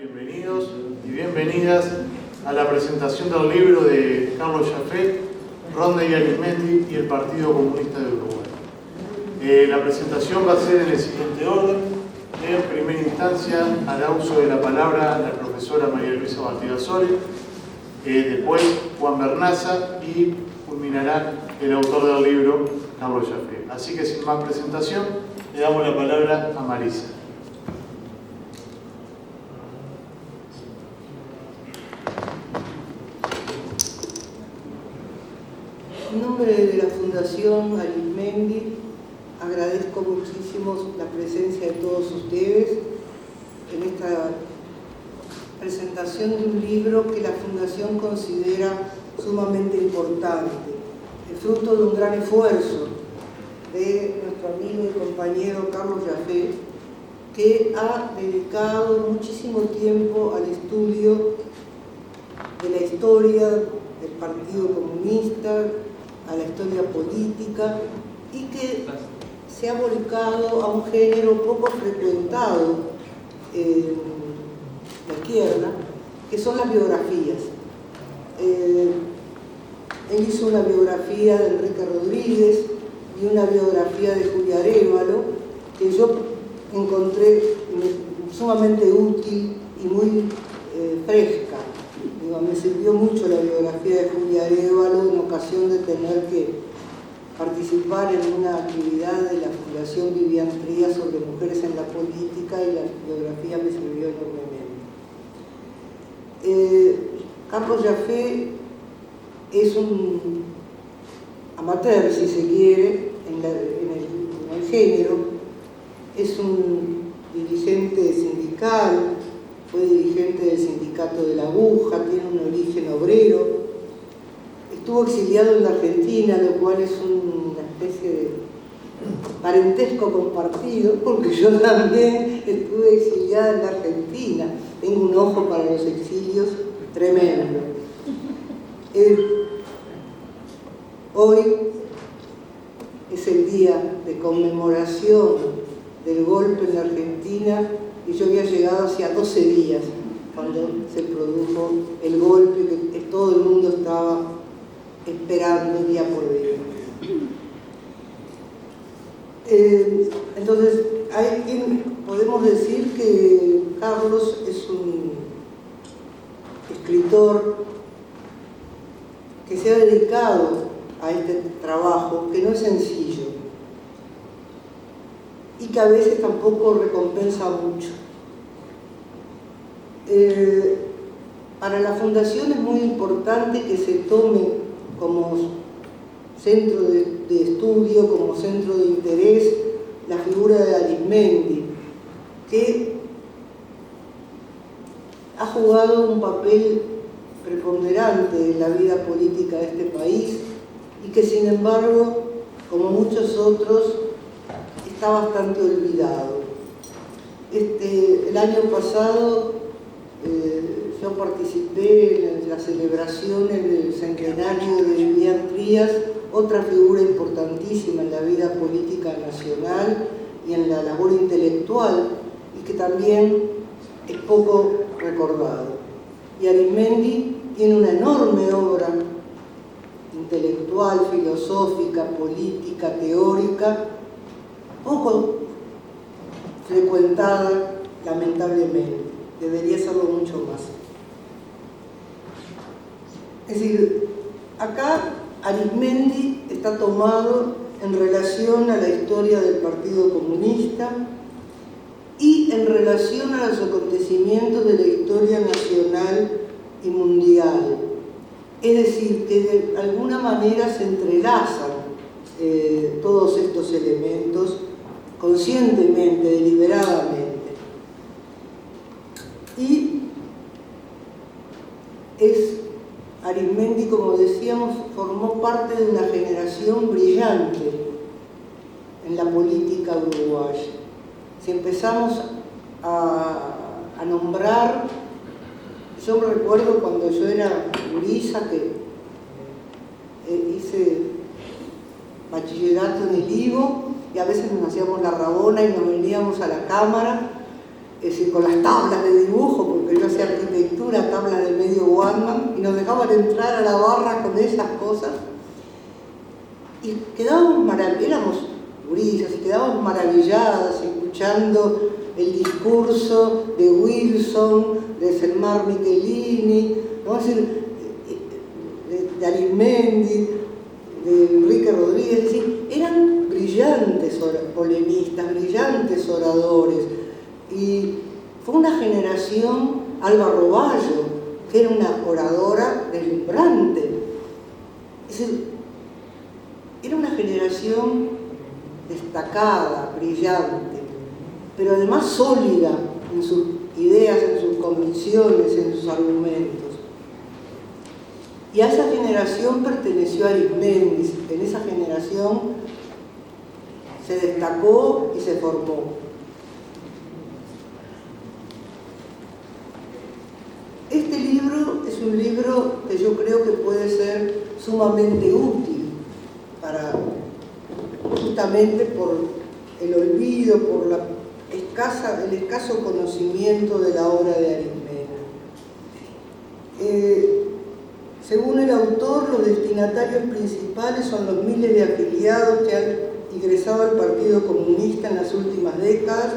Bienvenidos y bienvenidas a la presentación del libro de Carlos Jaffé, Ronda y Arismendi y el Partido Comunista de Uruguay. La presentación va a ser en el siguiente orden. En primera instancia hará uso de la palabra la profesora María Luisa Bastigasoli, después Juan Bernaza y culminará el autor del libro, Carlos Jaffé. Así que sin más presentación, le damos la palabra a Marisa. En nombre de la Fundación Arismendi, agradezco muchísimo la presencia de todos ustedes en esta presentación de un libro que la Fundación considera sumamente importante, el fruto de un gran esfuerzo de nuestro amigo y compañero Carlos Jaffé, que ha dedicado muchísimo tiempo al estudio de la historia del Partido Comunista, a la historia política, y que se ha volcado a un género poco frecuentado en la izquierda, que son las biografías. Él hizo una biografía de Enrique Rodríguez y una biografía de Julia Arévalo, que yo encontré sumamente útil y muy fresca. Me sirvió mucho la biografía de Julia Arévalo en ocasión de tener que participar en una actividad de la Fundación Vivian Trías sobre mujeres en la política, y la biografía me sirvió enormemente. Carlos Jaffé es un amateur, si se quiere, en el género. Es un dirigente sindical, fue dirigente del sindicato de la Aguja, tiene un origen obrero, estuvo exiliado en la Argentina, lo cual es una especie de parentesco compartido, porque yo también estuve exiliada en la Argentina, tengo un ojo para los exilios tremendo. Hoy es el día de conmemoración del golpe en la Argentina, y yo había llegado hacía 12 días cuando se produjo el golpe que todo el mundo estaba esperando día por día. Entonces, podemos decir que Carlos es un escritor que se ha dedicado a este trabajo, que no es sencillo y que a veces tampoco recompensa mucho. Para la Fundación es muy importante que se tome como centro de estudio, como centro de interés, la figura de Arismendi, que ha jugado un papel preponderante en la vida política de este país y que, sin embargo, como muchos otros, está bastante olvidado. El año pasado yo participé en las celebraciones del centenario de Vivian Trías, otra figura importantísima en la vida política nacional y en la labor intelectual, y que también es poco recordado. Y Arismendi tiene una enorme obra intelectual, filosófica, política, teórica, poco frecuentada, lamentablemente. Debería serlo mucho más. Es decir, acá Arismendi está tomado en relación a la historia del Partido Comunista y en relación a los acontecimientos de la historia nacional y mundial. Es decir, que de alguna manera se entrelazan todos estos elementos conscientemente, deliberadamente. Y Arismendi, como decíamos, formó parte de una generación brillante en la política uruguaya. Si empezamos a nombrar, yo me recuerdo cuando yo era gurisa, que hice bachillerato en el Ivo, y a veces nos hacíamos la rabona y nos veníamos a la cámara, es decir, con las tablas de dibujo, porque nos dejaban entrar a la barra con esas cosas. Y quedábamos éramos gurisas y quedábamos maravilladas escuchando el discurso de Wilson, de Selmar Michelini, ¿no? Es decir, de Arismendi, de Enrique Rodríguez, es decir, eran brillantes polemistas, brillantes oradores. Y fue una generación, Alba Roballo, que era una oradora deslumbrante. Es decir, era una generación destacada, brillante, pero además sólida en sus ideas, en sus convicciones, en sus argumentos. Y a esa generación perteneció Arismendi. En esa generación se destacó y se formó. Este libro es un libro que yo creo que puede ser sumamente útil justamente por el olvido, por el escaso conocimiento de la obra de Arismendi. Según el autor, los destinatarios principales son los miles de afiliados que han ingresado al Partido Comunista en las últimas décadas,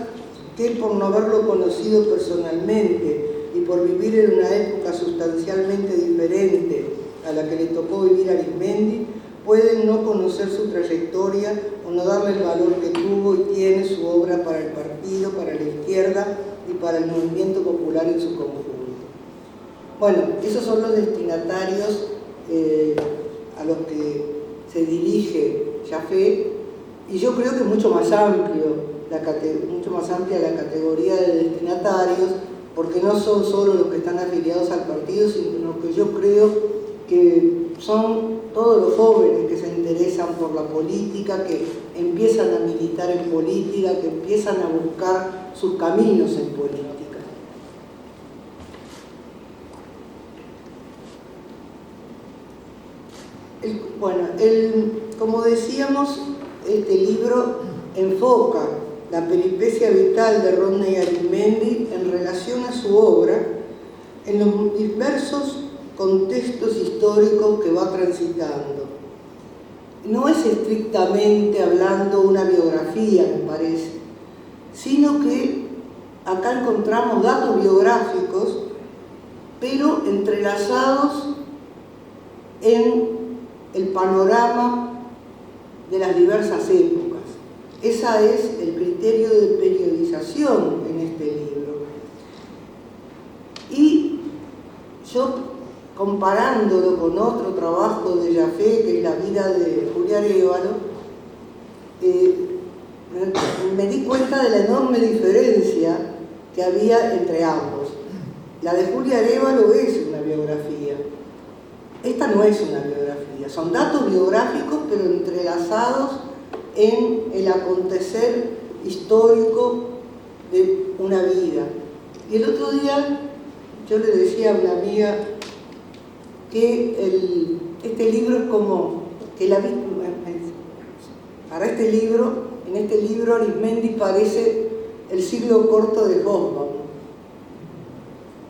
que por no haberlo conocido personalmente y por vivir en una época sustancialmente diferente a la que le tocó vivir a Arismendi, pueden no conocer su trayectoria o no darle el valor que tuvo y tiene su obra para el partido, para la izquierda y para el movimiento popular en su conjunto. Bueno, esos son los destinatarios a los que se dirige Jafet, y yo creo que es mucho más amplia la categoría de destinatarios, porque no son solo los que están afiliados al partido, sino que yo creo que son todos los jóvenes que se interesan por la política, que empiezan a militar en política, que empiezan a buscar sus caminos en política. Como decíamos, este libro enfoca la peripecia vital de Rodney Arismendi en relación a su obra en los diversos contextos históricos que va transitando. No es estrictamente hablando una biografía, me parece, sino que acá encontramos datos biográficos, pero entrelazados en el panorama de las diversas épocas. Ese es el criterio de periodización en este libro. Y yo, comparándolo con otro trabajo de Jafet, que es La vida de Julia Arévalo, me di cuenta de la enorme diferencia que había entre ambos. La de Julia Arévalo es una biografía. Esta no es una biografía, son datos biográficos pero entrelazados en el acontecer histórico de una vida. Y el otro día yo le decía a una amiga que este libro es como que para este libro, en este libro Arismendi parece el siglo corto de Hobsbawm.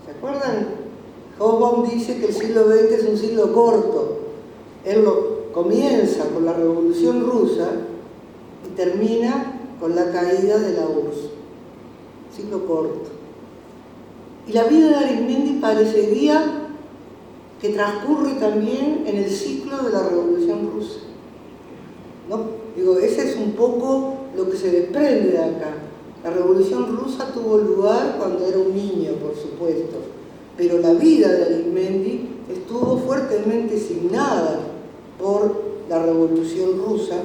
¿Se acuerdan? Hobsbawm dice que el siglo XX es un siglo corto. Él comienza con la Revolución Rusa y termina con la caída de la URSS. Siglo corto. Y la vida de Arismendi parecería que transcurre también en el ciclo de la Revolución Rusa. ¿No? Digo, ese es un poco lo que se desprende de acá. La Revolución Rusa tuvo lugar cuando era un niño, por supuesto, pero la vida de Arismendi estuvo fuertemente signada por la Revolución Rusa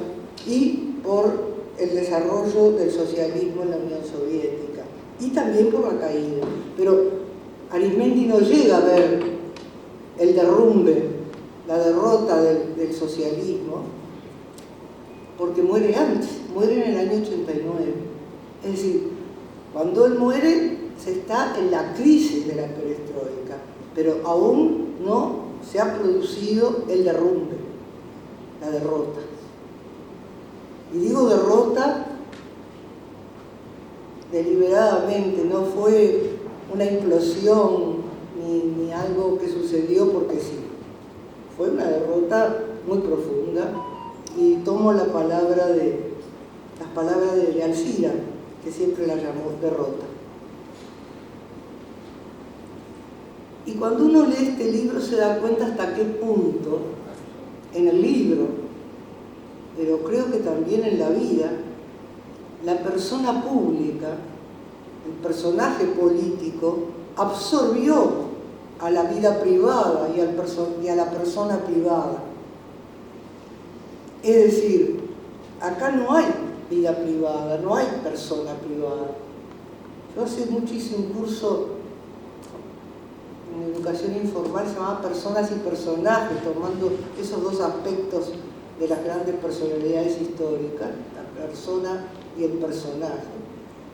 y por el desarrollo del socialismo en la Unión Soviética, y también por la caída. Pero Arismendi no llega a ver el derrumbe, la derrota del socialismo, porque muere antes, muere en el año 89. Es decir, cuando él muere se está en la crisis de la perestroika, pero aún no se ha producido el derrumbe, la derrota. Y digo derrota deliberadamente, no fue una implosión ni ni algo que sucedió porque sí. Fue una derrota muy profunda, y tomo las palabras de Alcira, que siempre la llamó derrota. Y cuando uno lee este libro se da cuenta hasta qué punto, en el libro, pero creo que también en la vida, la persona pública, el personaje político, absorbió a la vida privada y a la persona privada. Es decir, acá no hay vida privada, no hay persona privada. Yo hace mucho hice un curso en educación informal, se llamaba Personas y Personajes, tomando esos dos aspectos de las grandes personalidades históricas, la persona y el personaje.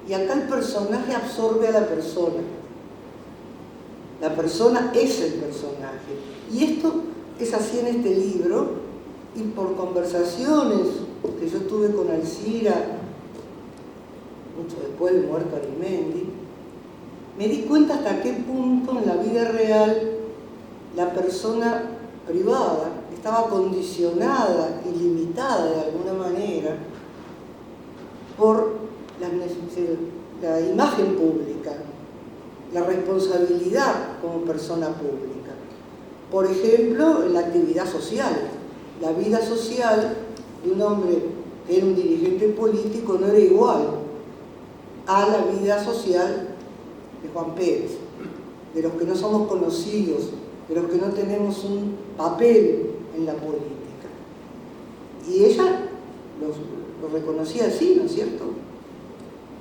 Y acá el personaje absorbe a la persona. La persona es el personaje. Y esto es así en este libro, y por conversaciones que yo tuve con Alcira, mucho después de muerto Arismendi, me di cuenta hasta qué punto en la vida real la persona privada estaba condicionada y limitada de alguna manera por la imagen pública, la responsabilidad como persona pública. Por ejemplo, en la actividad social. La vida social de un hombre que era un dirigente político no era igual a la vida social de Juan Pérez, de los que no somos conocidos, de los que no tenemos un papel en la política. Y ella lo reconocía así, ¿no es cierto?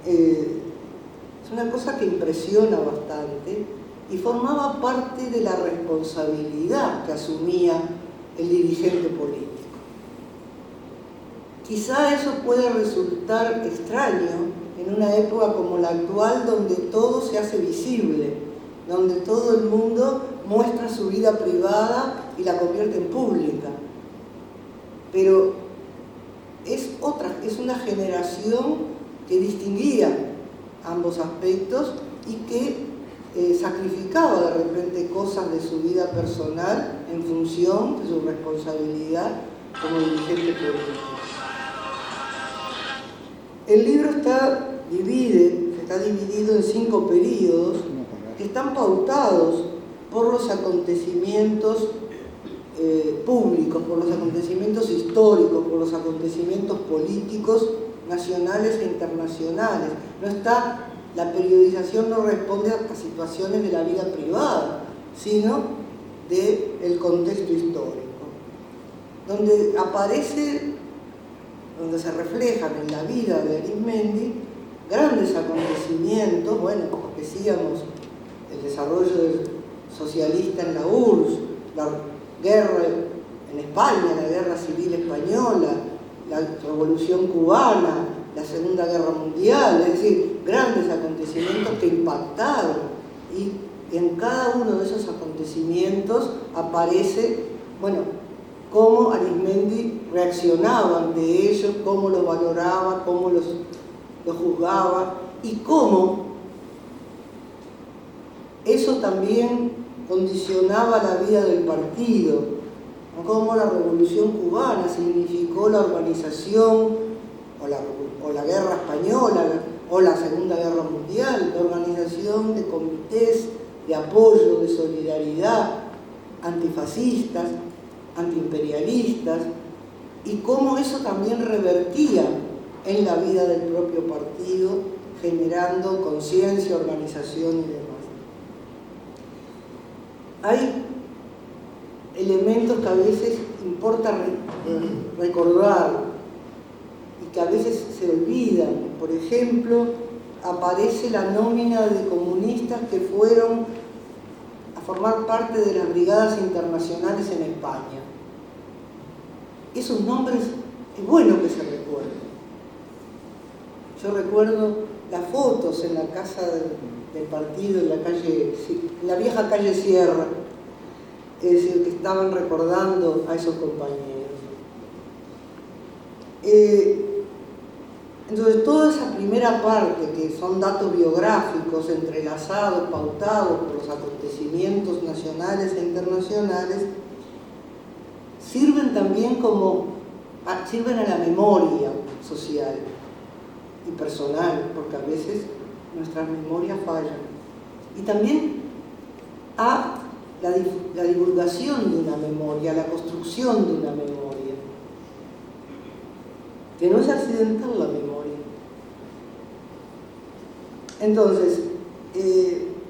Es una cosa que impresiona bastante y formaba parte de la responsabilidad que asumía el dirigente político. Quizá eso puede resultar extraño en una época como la actual, donde todo se hace visible, donde todo el mundo muestra su vida privada y la convierte en pública. Pero es una generación que distinguía ambos aspectos y que sacrificaba de repente cosas de su vida personal en función de su responsabilidad como dirigente político. El libro está dividido en 5 períodos que están pautados por los acontecimientos públicos, por los acontecimientos históricos, por los acontecimientos políticos nacionales e internacionales. La periodización no responde a situaciones de la vida privada, sino del contexto histórico, donde se reflejan en la vida de Arismendi grandes acontecimientos, bueno, porque decíamos el desarrollo socialista en la URSS, la guerra en España, la guerra civil española, la revolución cubana, la Segunda Guerra Mundial, es decir, grandes acontecimientos que impactaron, y en cada uno de esos acontecimientos aparece, bueno, cómo Arismendi reaccionaba ante ellos, cómo lo valoraba, cómo lo juzgaba, y cómo eso también condicionaba la vida del partido, cómo la Revolución Cubana significó la organización o la Guerra Española o la Segunda Guerra Mundial, la organización de comités de apoyo, de solidaridad, antifascistas, antiimperialistas, y cómo eso también revertía en la vida del propio partido, generando conciencia, organización y demás. Hay elementos que a veces importa recordar y que a veces se olvidan. Por ejemplo, aparece la nómina de comunistas que fueron a formar parte de las brigadas internacionales en España. Esos nombres es bueno que se recuerden. Yo recuerdo las fotos en la casa del partido, en la vieja calle Sierra, es decir, que estaban recordando a esos compañeros. Entonces, toda esa primera parte, que son datos biográficos entrelazados, pautados por los acontecimientos nacionales e internacionales, sirven también sirven a la memoria social y personal, porque a veces nuestras memorias fallan. Y también a la divulgación de una memoria, la construcción de una memoria, que no es accidental la memoria. Entonces,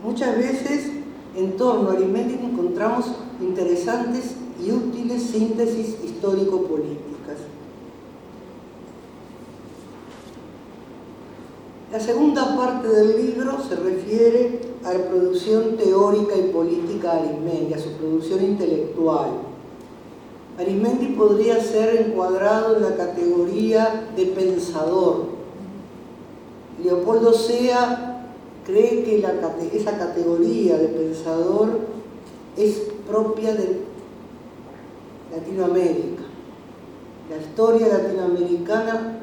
muchas veces en torno a Arismendi encontramos interesantes y útiles síntesis histórico-políticas. La segunda parte del libro se refiere a la producción teórica y política de Arismendi, a su producción intelectual. Arismendi podría ser encuadrado en la categoría de pensador. Leopoldo Sea cree que esa categoría de pensador es propia de Latinoamérica. La historia latinoamericana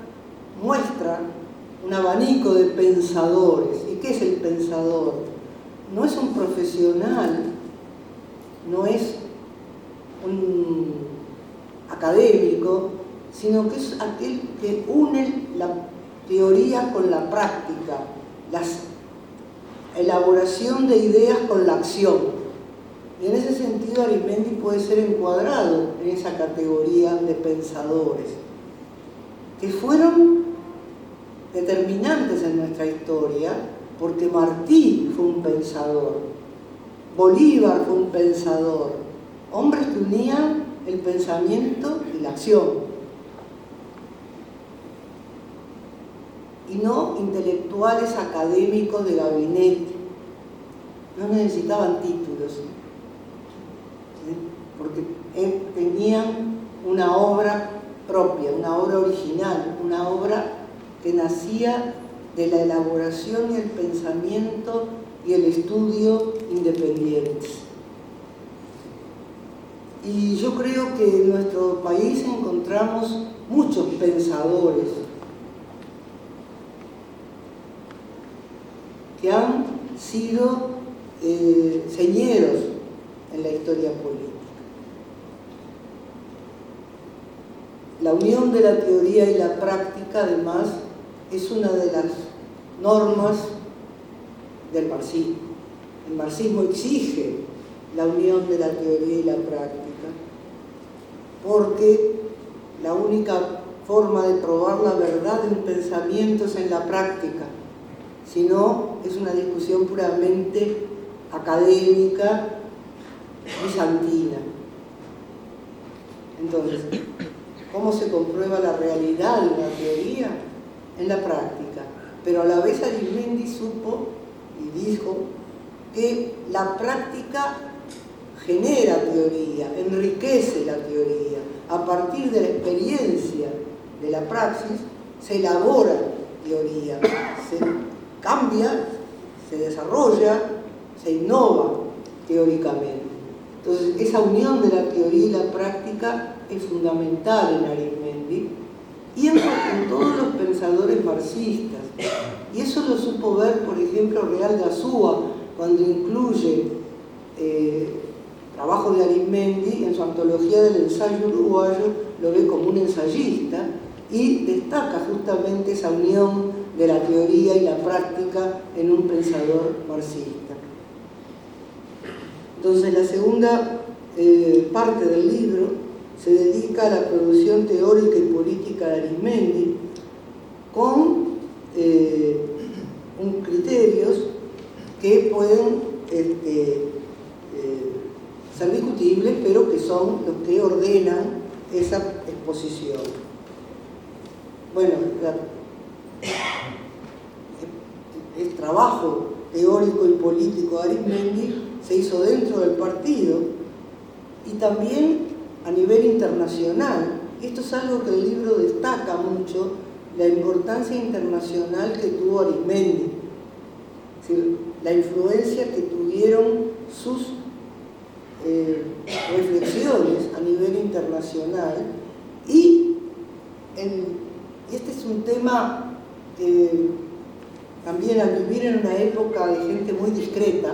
muestra un abanico de pensadores. ¿Y qué es el pensador? No es un profesional, no es un académico, sino que es aquel que une la teoría con la práctica, la elaboración de ideas con la acción. Y en ese sentido Arismendi puede ser encuadrado en esa categoría de pensadores, que fueron determinantes en nuestra historia, porque Martí fue un pensador, Bolívar fue un pensador, hombres que unían el pensamiento y la acción, y no intelectuales académicos de gabinete. No necesitaban títulos, ¿sí? Porque tenían una obra propia, una obra original, una obra que nacía de la elaboración y el pensamiento y el estudio independientes. Y yo creo que en nuestro país encontramos muchos pensadores que han sido señeros en la historia política. La unión de la teoría y la práctica, además, es una de las normas del marxismo. El marxismo exige la unión de la teoría y la práctica, porque la única forma de probar la verdad de un pensamiento es en la práctica. Si no, es una discusión puramente académica, bizantina. Entonces, ¿cómo se comprueba la realidad de una teoría? En la práctica. Pero a la vez Arismendi supo y dijo que la práctica genera teoría, enriquece la teoría. A partir de la experiencia de la praxis se elabora teoría, se cambia, se desarrolla, se innova teóricamente. Entonces, esa unión de la teoría y la práctica es fundamental en Arismendi y en todos los pensadores marxistas. Y eso lo supo ver, por ejemplo, Real de Azúa, cuando incluye trabajo de Arismendi en su antología del ensayo uruguayo, lo ve como un ensayista y destaca justamente esa unión de la teoría y la práctica en un pensador marxista. Entonces, la segunda parte del libro se dedica a la producción teórica y política de Arismendi con criterios que pueden ser discutibles, pero que son los que ordenan esa exposición. Bueno, el trabajo teórico y político de Arismendi se hizo dentro del partido y también a nivel internacional. Esto es algo que el libro destaca mucho, la importancia internacional que tuvo Arismendi, es decir, la influencia que tuvieron sus reflexiones a nivel internacional. Y este es un tema también al vivir en una época de gente muy discreta,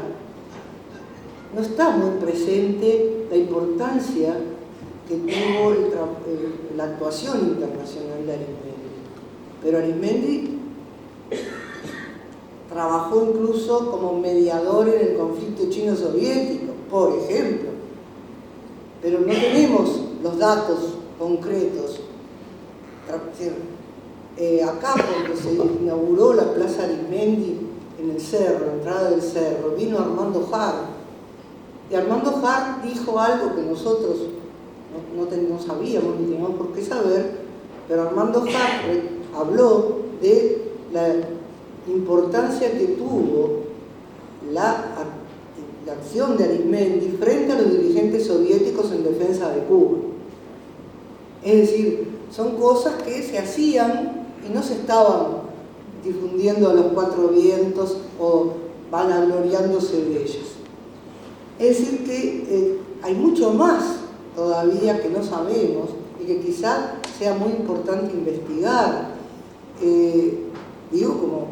no está muy presente la importancia que tuvo la actuación internacional de Arismendi. Pero Arismendi trabajó incluso como mediador en el conflicto chino-soviético, por ejemplo. Pero no tenemos los datos concretos. Acá, cuando se inauguró la Plaza Arismendi en el cerro, la entrada del cerro, vino Armando Har. Y Armando Har dijo algo que nosotros no sabíamos ni teníamos por qué saber, pero Armando Har habló de la importancia que tuvo la acción de Arismendi frente a los dirigentes soviéticos en defensa de Cuba. Es decir, son cosas que se hacían y no se estaban difundiendo a los cuatro vientos o vanagloriándose de ellas. Es decir que hay mucho más todavía que no sabemos y que quizás sea muy importante investigar. Digo, como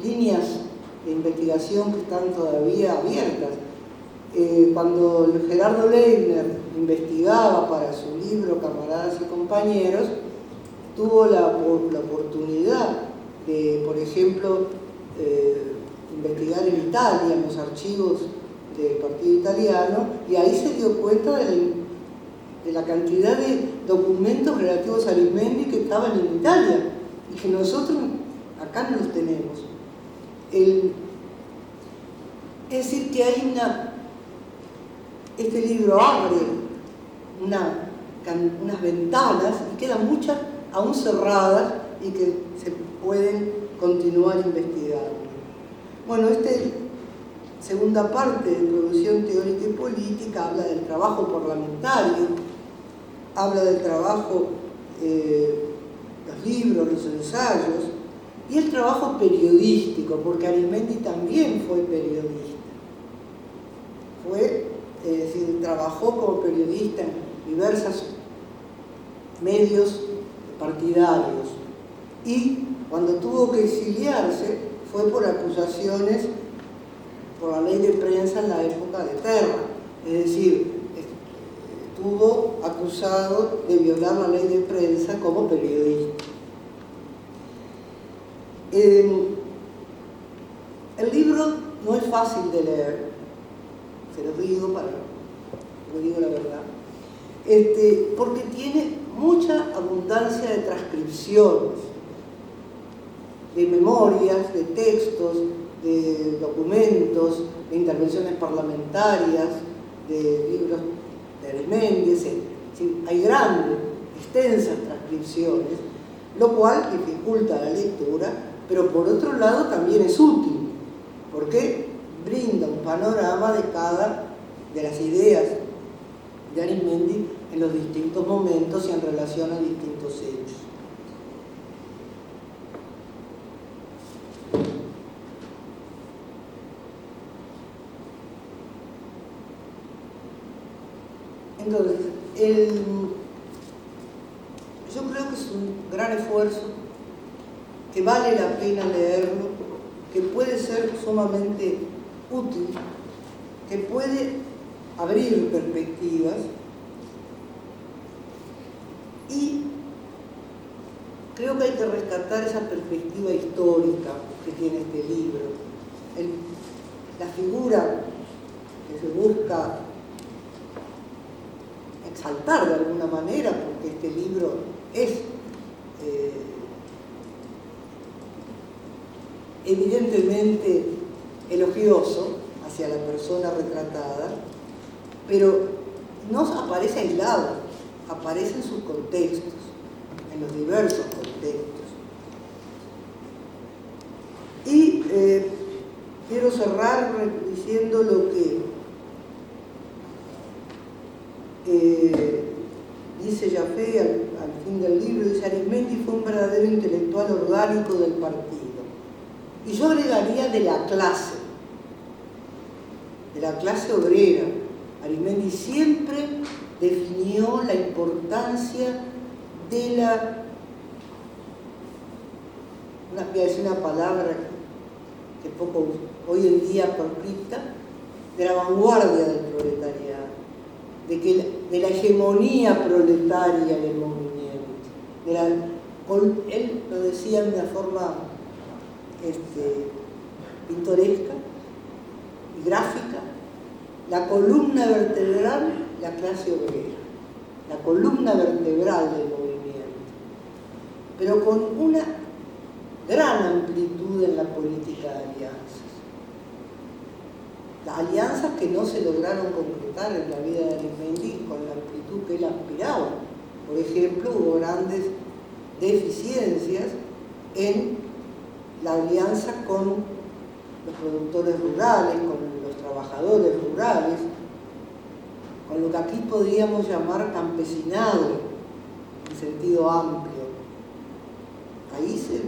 líneas de investigación que están todavía abiertas. Cuando Gerardo Leitner investigaba para su libro Camaradas y Compañeros, tuvo la oportunidad de, por ejemplo, investigar en Italia, en los archivos del Partido Italiano, y ahí se dio cuenta de la cantidad de documentos relativos a Arismendi que estaban en Italia y que nosotros acá no los tenemos. Es decir, que hay este libro abre unas ventanas y quedan muchas aún cerradas y que se pueden continuar investigando. Bueno, segunda parte de Producción Teórica y Política habla del trabajo parlamentario, habla del trabajo, los libros, los ensayos y el trabajo periodístico, porque Arismendi también fue periodista. Es decir, trabajó como periodista en diversos medios partidarios y cuando tuvo que exiliarse fue por acusaciones por la ley de prensa en la época de Terra, es decir, estuvo acusado de violar la ley de prensa como periodista. El libro no es fácil de leer, se lo digo la verdad, porque tiene mucha abundancia de transcripciones, de memorias, de textos, de documentos, de intervenciones parlamentarias, de libros de Arismendi, hay grandes, extensas transcripciones, lo cual dificulta la lectura, pero por otro lado también es útil, porque brinda un panorama de las ideas de Arismendi en los distintos momentos y en relación a distintos hechos. Entonces, yo creo que es un gran esfuerzo, que vale la pena leerlo, que puede ser sumamente útil, que puede abrir perspectivas y creo que hay que rescatar esa perspectiva histórica que tiene este libro. La figura que se busca exaltar de alguna manera, porque este libro es evidentemente elogioso hacia la persona retratada, pero no aparece aislado, aparece en sus contextos, en los diversos contextos. Y quiero cerrar diciendo lo que dice Jaffe al fin del libro, dice: Arismendi fue un verdadero intelectual orgánico del partido. Y yo agregaría de la clase obrera. Arismendi siempre definió la importancia de voy a decir una palabra que poco hoy en día proscripta, de la vanguardia del proletariado, de la hegemonía proletaria del movimiento. Él lo decía de una forma pintoresca y gráfica: la columna vertebral, la clase obrera, la columna vertebral del movimiento, pero con una gran amplitud en la política de alianzas. Las alianzas que no se lograron concretar en la vida de Arizmendi con la amplitud que él aspiraba. Por ejemplo, hubo grandes deficiencias en la alianza con los productores rurales, con los trabajadores rurales, con lo que aquí podríamos llamar campesinado en sentido amplio. Ahí se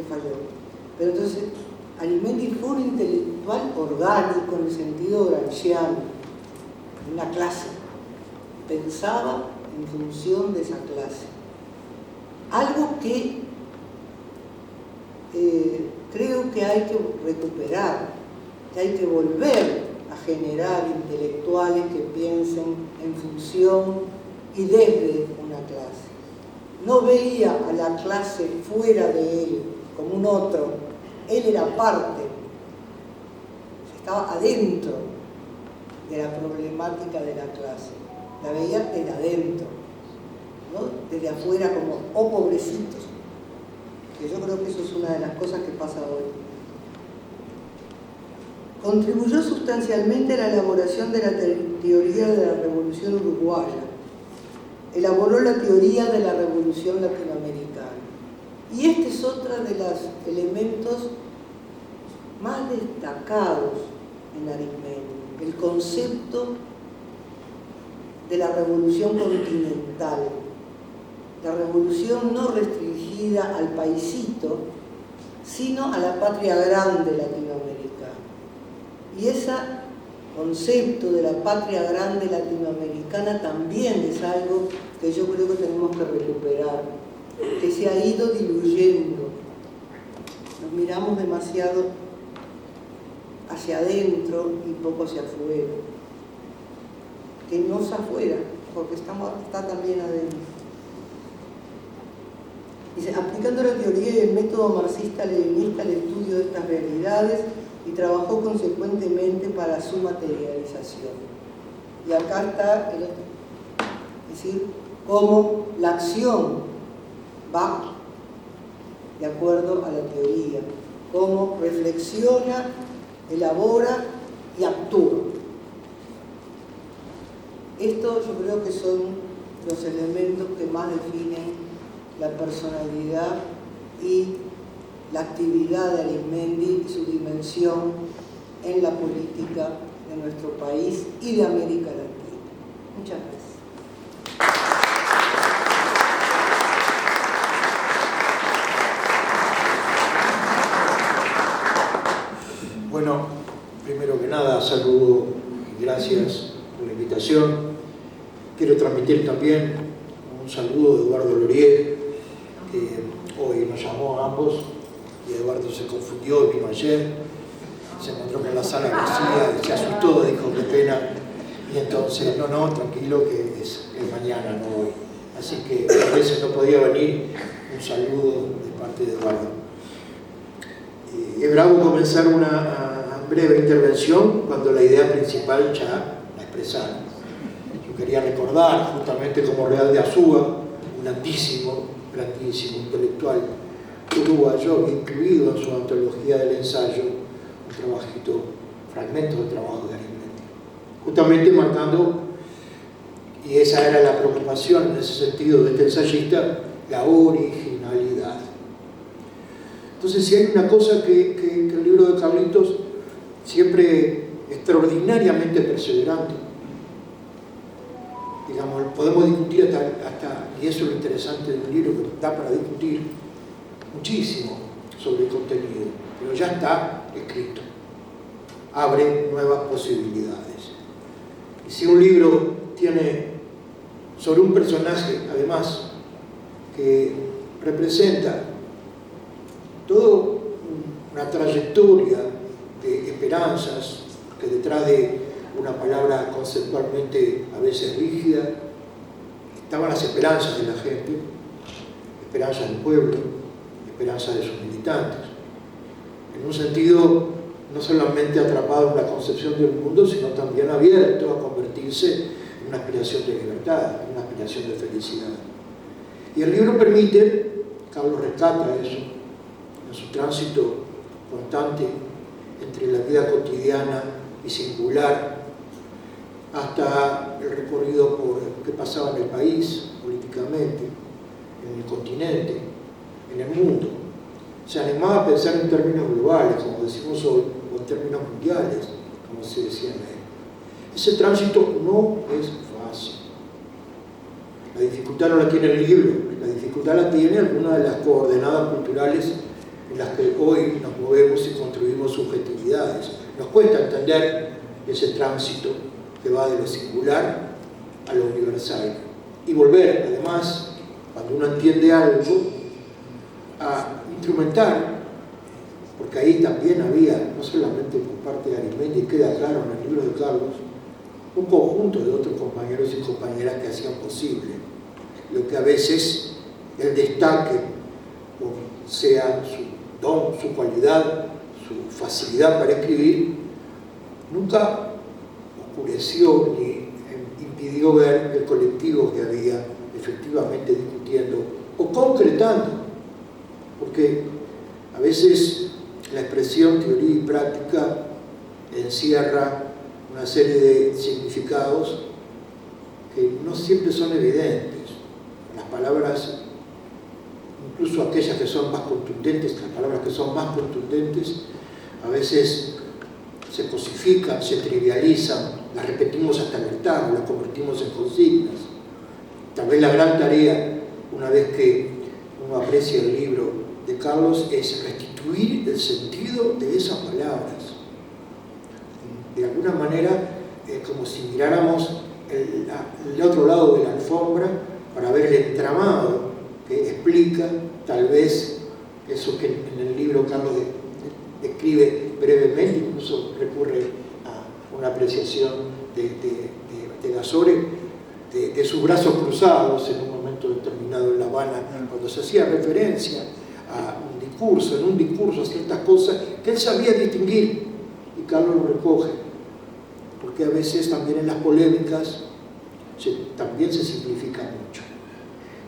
falló. Pero entonces Arizmendi fue un intelectual orgánico en el sentido gramsciano, una clase. Pensaba en función de esa clase. Algo que creo que hay que recuperar, que hay que volver a generar intelectuales que piensen en función y desde una clase. No veía a la clase fuera de él como un otro, él era parte, estaba adentro de la problemática de la clase, la veía desde adentro, ¿no? Desde afuera como, oh pobrecitos, que yo creo que eso es una de las cosas que pasa hoy. Contribuyó sustancialmente a la elaboración de la teoría de la Revolución Uruguaya. Elaboró la teoría de la Revolución Latinoamericana. Y este es otro de los elementos más destacados en Arizmendi, el concepto de la revolución continental, la revolución no restringida al paisito, sino a la patria grande latinoamericana. Y ese concepto de la patria grande latinoamericana también es algo que yo creo que tenemos que recuperar, que se ha ido diluyendo. Nos miramos demasiado hacia adentro y poco hacia afuera. Que no es afuera, porque está también adentro. Dice, aplicando la teoría y el método marxista-leninista al estudio de estas realidades, y trabajó consecuentemente para su materialización. Y acá está es decir, cómo la acción va de acuerdo a la teoría, cómo reflexiona, elabora y actúa. Esto yo creo que son los elementos que más definen la personalidad y la actividad de Arizmendi y su dimensión en la política de nuestro país y de América Latina. Muchas gracias. Bueno, primero que nada, saludo y gracias por la invitación. Quiero transmitir también un saludo de Eduardo Lorier, que hoy nos llamó a ambos, y Eduardo se confundió y vino ayer, se encontró con la sala vacía, se asustó, dijo qué pena, y entonces, no, tranquilo, que es mañana, no hoy. Así que a veces no podía venir, un saludo de parte de Eduardo. Es bravo comenzar una breve intervención cuando la idea principal ya la expresaron. Yo quería recordar justamente como Real de Azúa, un grandísimo intelectual uruguayo, incluido en su antología del ensayo, un trabajito, fragmentos del trabajo de Arizmendi, justamente marcando, y esa era la preocupación en ese sentido de este ensayista, la originalidad. Entonces, si hay una cosa que el libro de Carlitos, siempre extraordinariamente perseverante, digamos, podemos discutir hasta, y eso es lo interesante de un libro que da para discutir muchísimo sobre el contenido, pero ya está escrito, abre nuevas posibilidades. Y si un libro tiene sobre un personaje, además, que representa toda una trayectoria de esperanzas, que detrás de una palabra conceptualmente a veces rígida, estaban las esperanzas de la gente, esperanzas del pueblo, esperanzas de sus militantes. En un sentido, no solamente atrapado en la concepción del mundo, sino también abierto a convertirse en una aspiración de libertad, en una aspiración de felicidad. Y el libro permite, Carlos rescata eso, en su tránsito constante entre la vida cotidiana y singular, hasta el recorrido por qué pasaba en el país, políticamente, en el continente, en el mundo. Se animaba a pensar en términos globales, como decimos hoy, o en términos mundiales, como se decía en él. Ese tránsito no es fácil. La dificultad no la tiene el libro, la dificultad la tiene alguna de las coordenadas culturales en las que hoy nos movemos y construimos subjetividades. Nos cuesta entender ese tránsito que va de lo singular a lo universal. Y volver, además, cuando uno entiende algo, a instrumentar, porque ahí también había, no solamente por parte de Arismendi, queda claro en el libro de Carlos, un conjunto de otros compañeros y compañeras que hacían posible lo que a veces el destaque, o sea su don, su cualidad, su facilidad para escribir, nunca oscureció ni impidió ver el colectivo que había efectivamente discutiendo o concretando, porque a veces la expresión teoría y práctica encierra una serie de significados que no siempre son evidentes. Las palabras, incluso aquellas que son más contundentes, las palabras que son más contundentes, a veces se cosifican, se trivializan, las repetimos hasta el hartazgo, las convertimos en consignas. Tal vez la gran tarea, una vez que uno aprecia el libro de Carlos, es restituir el sentido de esas palabras. De alguna manera, como si miráramos el otro lado de la alfombra para ver el entramado que explica, tal vez, eso que en el libro Carlos describe brevemente, incluso recurre a una apreciación de Gasore, de sus brazos cruzados en un momento determinado en La Habana, cuando se hacía referencia a en un discurso, a ciertas cosas que él sabía distinguir, y Carlos lo recoge, porque a veces también en las polémicas también se simplifica mucho.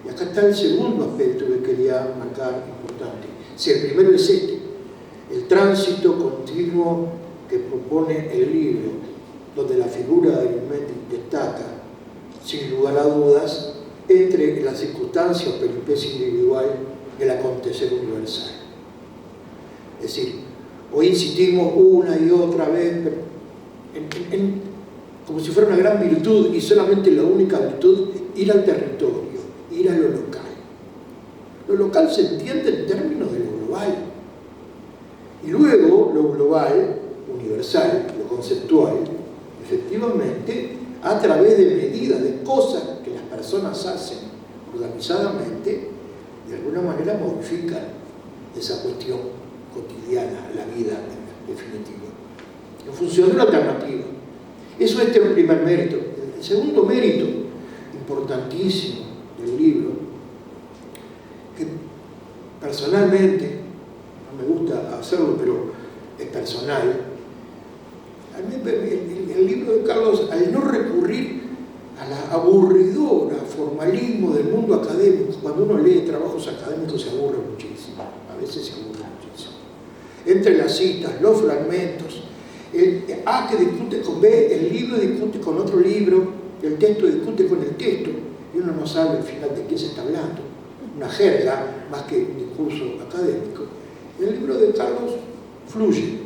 Y acá está el segundo aspecto que quería marcar importante. Si el primero es el tránsito continuo que propone el libro, donde la figura de Arismendi destaca, sin lugar a dudas, entre la circunstancia o peripecia individual del acontecer universal. Es decir, hoy insistimos una y otra vez como si fuera una gran virtud, y solamente la única virtud, ir al territorio, ir a lo local. Lo local se entiende en términos de lo global. Y luego lo global, universal, lo conceptual, efectivamente, a través de medidas, de cosas que las personas hacen organizadamente, de alguna manera modifican esa cuestión cotidiana, la vida en definitiva, en función de una alternativa. Eso es el primer mérito. El segundo mérito, importantísimo del libro, que personalmente, no me gusta hacerlo, pero es personal, a mí el libro de Carlos, al no recurrir a la aburridora formalismo del mundo académico, cuando uno lee trabajos académicos se aburre muchísimo, a veces se aburre muchísimo. Entre las citas, los fragmentos, A que discute con B, el libro discute con otro libro, el texto discute con el texto, y uno no sabe al final de qué se está hablando, una jerga más que un discurso académico. El libro de Carlos fluye,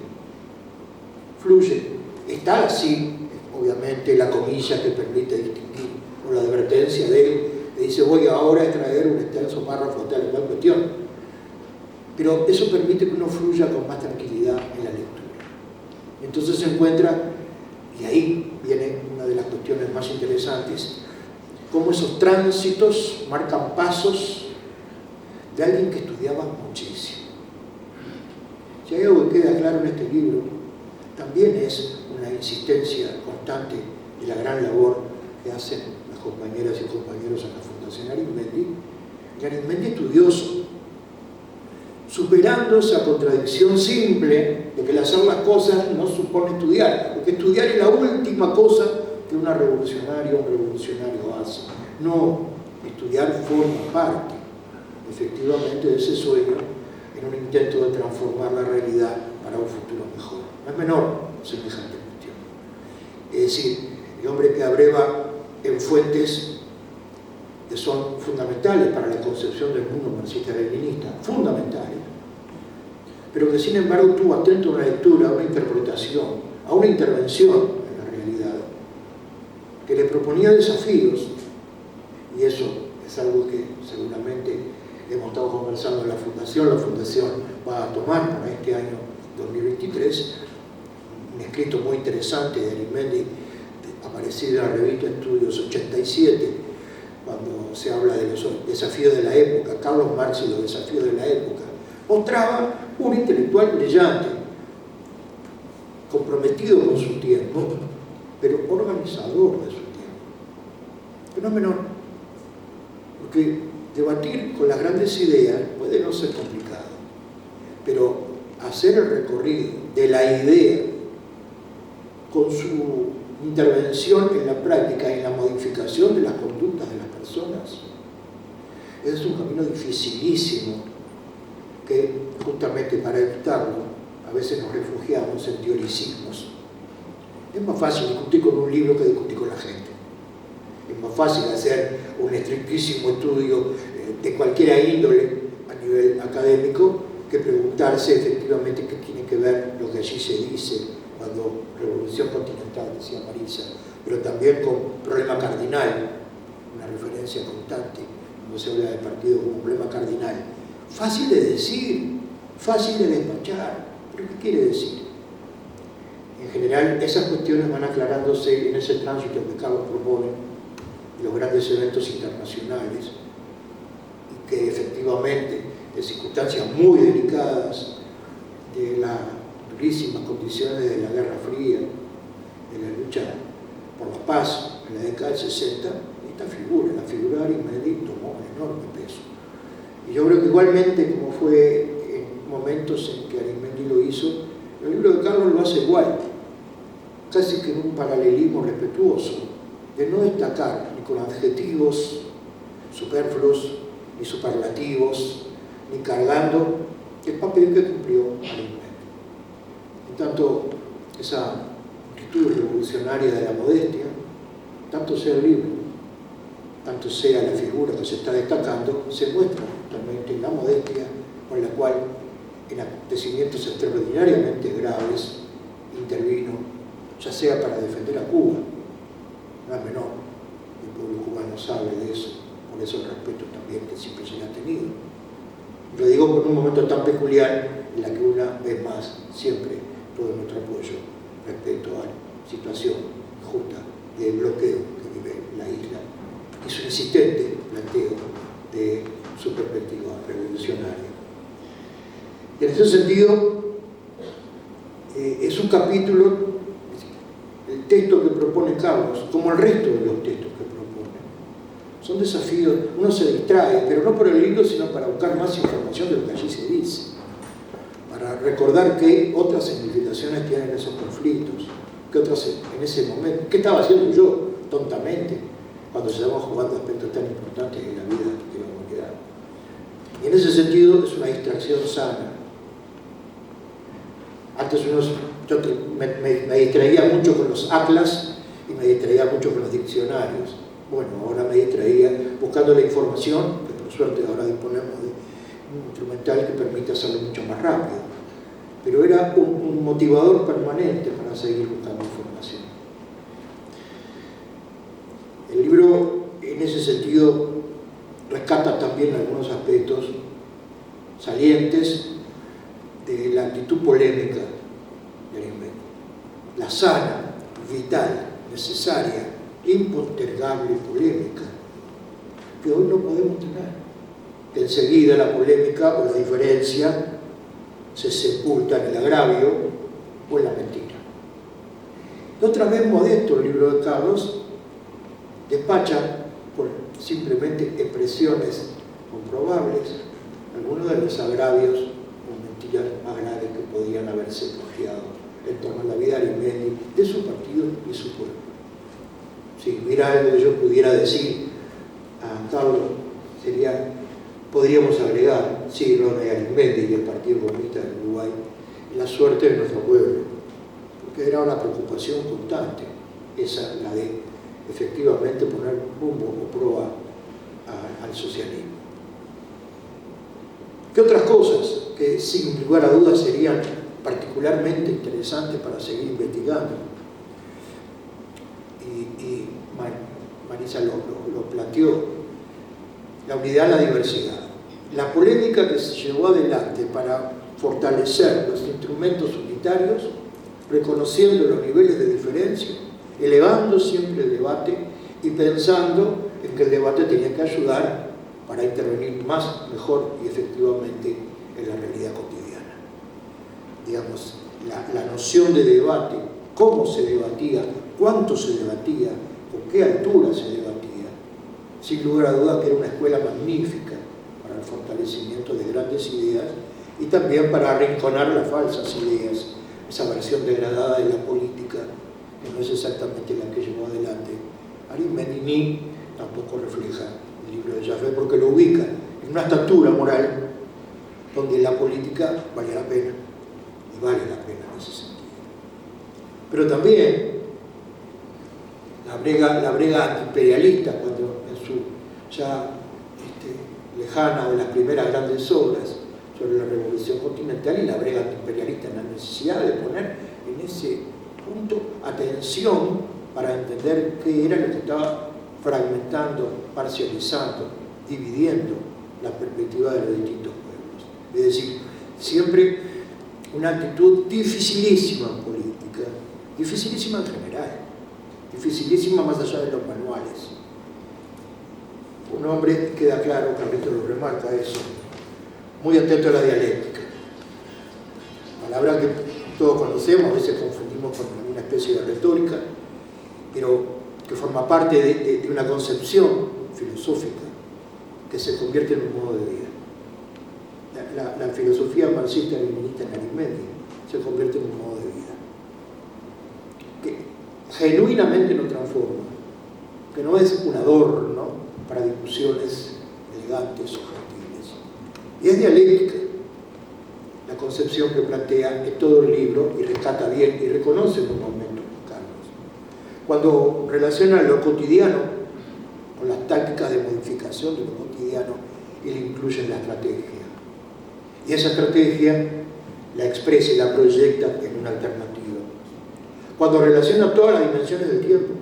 está así, obviamente, la comilla que permite distinguir, o la advertencia de él, que dice voy ahora a extraer un extenso párrafo de tal cuestión, pero eso permite que uno fluya con más tranquilidad en la lectura. Entonces se encuentra, y ahí viene una de las cuestiones más interesantes, cómo esos tránsitos marcan pasos de alguien que estudiaba muchísimo. Si hay algo que queda claro en este libro, también es una insistencia constante de la gran labor que hacen las compañeras y compañeros en la Fundación Arizmendi, y Arizmendi estudioso, superando esa contradicción simple de que el hacer las cosas no supone estudiar, porque estudiar es la última cosa que una revolucionaria o un revolucionario hace. No, estudiar forma parte, efectivamente, de ese sueño en un intento de transformar la realidad para un futuro mejor. No es menor semejante cuestión. Es decir, el hombre que abreva en fuentes que son fundamentales para la concepción del mundo marxista-leninista, fundamentales, pero que sin embargo tuvo atento a una lectura, a una interpretación, a una intervención en la realidad, que le proponía desafíos, y eso es algo que seguramente hemos estado conversando en la Fundación va a tomar para este año 2023, un escrito muy interesante de Arizmendi, aparecido en la revista Estudios 87, cuando se habla de los desafíos de la época, Carlos Marx y los desafíos de la época, mostraba un intelectual brillante, comprometido con su tiempo, pero organizador de su tiempo. Que no es menor, porque debatir con las grandes ideas puede no ser complicado, pero hacer el recorrido de la idea con su intervención en la práctica y en la modificación de las conductas de las personas es un camino dificilísimo que justamente para evitarlo a veces nos refugiamos en teoricismos. Es más fácil discutir con un libro que discutir con la gente. Es más fácil hacer un estrictísimo estudio de cualquier índole a nivel académico que preguntarse efectivamente qué tiene que ver lo que allí se dice cuando Revolución Continental, decía Marisa, pero también con problema cardinal, una referencia constante cuando se habla del partido como un problema cardinal. Fácil de decir, fácil de despachar, pero ¿qué quiere decir? En general, esas cuestiones van aclarándose en ese tránsito que Carlos propone, los grandes eventos internacionales, y que efectivamente, en circunstancias muy delicadas de las durísimas condiciones de la Guerra Fría, de la lucha por la paz en la década del 60, esta figura, la figura de Arizmendi, tomó un enorme peso. Y yo creo que igualmente, como fue en momentos en que Arizmendi lo hizo, el libro de Carlos lo hace igual, casi que en un paralelismo respetuoso, de no destacar ni con adjetivos superfluos, ni superlativos, ni cargando el papel que cumplió Arizmendi. En tanto, esa actitud revolucionaria de la modestia, tanto sea el libro, tanto sea la figura que se está destacando, se muestra justamente la modestia con la cual en acontecimientos extraordinariamente graves intervino, ya sea para defender a Cuba, no es menor, el pueblo cubano sabe de eso, por eso el respeto también que siempre se le ha tenido. Lo digo por un momento tan peculiar en la que una vez más siempre todo nuestro apoyo respecto a la situación justa de bloqueo que vive la isla y su insistente planteo de su perspectiva revolucionaria. Y en ese sentido, es un capítulo, el texto que propone Carlos, como el resto de los textos que propone. Son desafíos, uno se distrae, pero no por el libro, sino para buscar más información de lo que allí se dice, para recordar qué otras significaciones tienen esos conflictos, qué otras en ese momento, qué estaba haciendo yo tontamente cuando se estaban jugando aspectos tan importantes en la vida de la humanidad. Y en ese sentido es una distracción sana. Antes yo me distraía mucho con los atlas y me distraía mucho con los diccionarios. Bueno, ahora me distraía buscando la información, que por suerte ahora disponemos de un instrumental que permite hacerlo mucho más rápido. Pero era un motivador permanente para seguir buscando información. El libro, en ese sentido, rescata también algunos aspectos salientes de la actitud polémica de Arizmendi. La sana, vital, necesaria, impostergable polémica que hoy no podemos tener. Que enseguida la polémica o la diferencia se sepulta en el agravio o en la mentira. Y otra vez modesto el libro de Carlos despacha por simplemente expresiones comprobables algunos de los agravios o mentiras más graves que podían haberse elogiado en torno a la vida de Arismendi, de su partido y su pueblo. Si hubiera algo que yo pudiera decir a Carlos, podríamos agregar, sí, Ronald Arismendi y el Partido Comunista del Uruguay, la suerte de nuestro pueblo, porque era una preocupación constante, esa, la de efectivamente poner rumbo o proa al socialismo. ¿Qué otras cosas que sin lugar a dudas serían particularmente interesantes para seguir investigando? Y Marisa lo planteó: la unidad, la diversidad. La polémica que se llevó adelante para fortalecer los instrumentos unitarios, reconociendo los niveles de diferencia, elevando siempre el debate y pensando en que el debate tenía que ayudar para intervenir más, mejor y efectivamente en la realidad cotidiana. Digamos, la noción de debate, cómo se debatía, cuánto se debatía, con qué altura se debatía, sin lugar a dudas que era una escuela magnífica para el fortalecimiento de grandes ideas y también para arrinconar las falsas ideas, esa versión degradada de la política que no es exactamente la que llevó adelante Arismendi, ni tampoco refleja el libro de Jaffe, porque lo ubica en una estatura moral donde la política vale la pena, y vale la pena en ese sentido. Pero también la brega antiimperialista, cuando en su ya lejana de las primeras grandes obras sobre la Revolución Continental, y la brega antiimperialista en la necesidad de poner en ese punto atención para entender qué era lo que estaba fragmentando, parcializando, dividiendo la perspectiva de los distintos pueblos. Es decir, siempre una actitud dificilísima en política, dificilísima en general, dificilísima más allá de los manuales. Un hombre, queda claro, Carlito lo remarca eso, muy atento a la dialéctica. Palabra que todos conocemos, a veces confundimos con una especie de retórica, pero que forma parte de una concepción filosófica que se convierte en un modo de vida. La filosofía marxista-leninista en Arismendi se convierte en un modo de vida que genuinamente lo transforma, que no es un adorno para discusiones elegantes o gentiles, y es dialéctica la concepción que plantea en todo el libro, y rescata bien y reconoce en un momento Carlos, cuando relaciona lo cotidiano con las tácticas de modificación de lo cotidiano y le incluye en la estrategia. Y esa estrategia la expresa y la proyecta en una alternativa. Cuando relaciona todas las dimensiones del tiempo,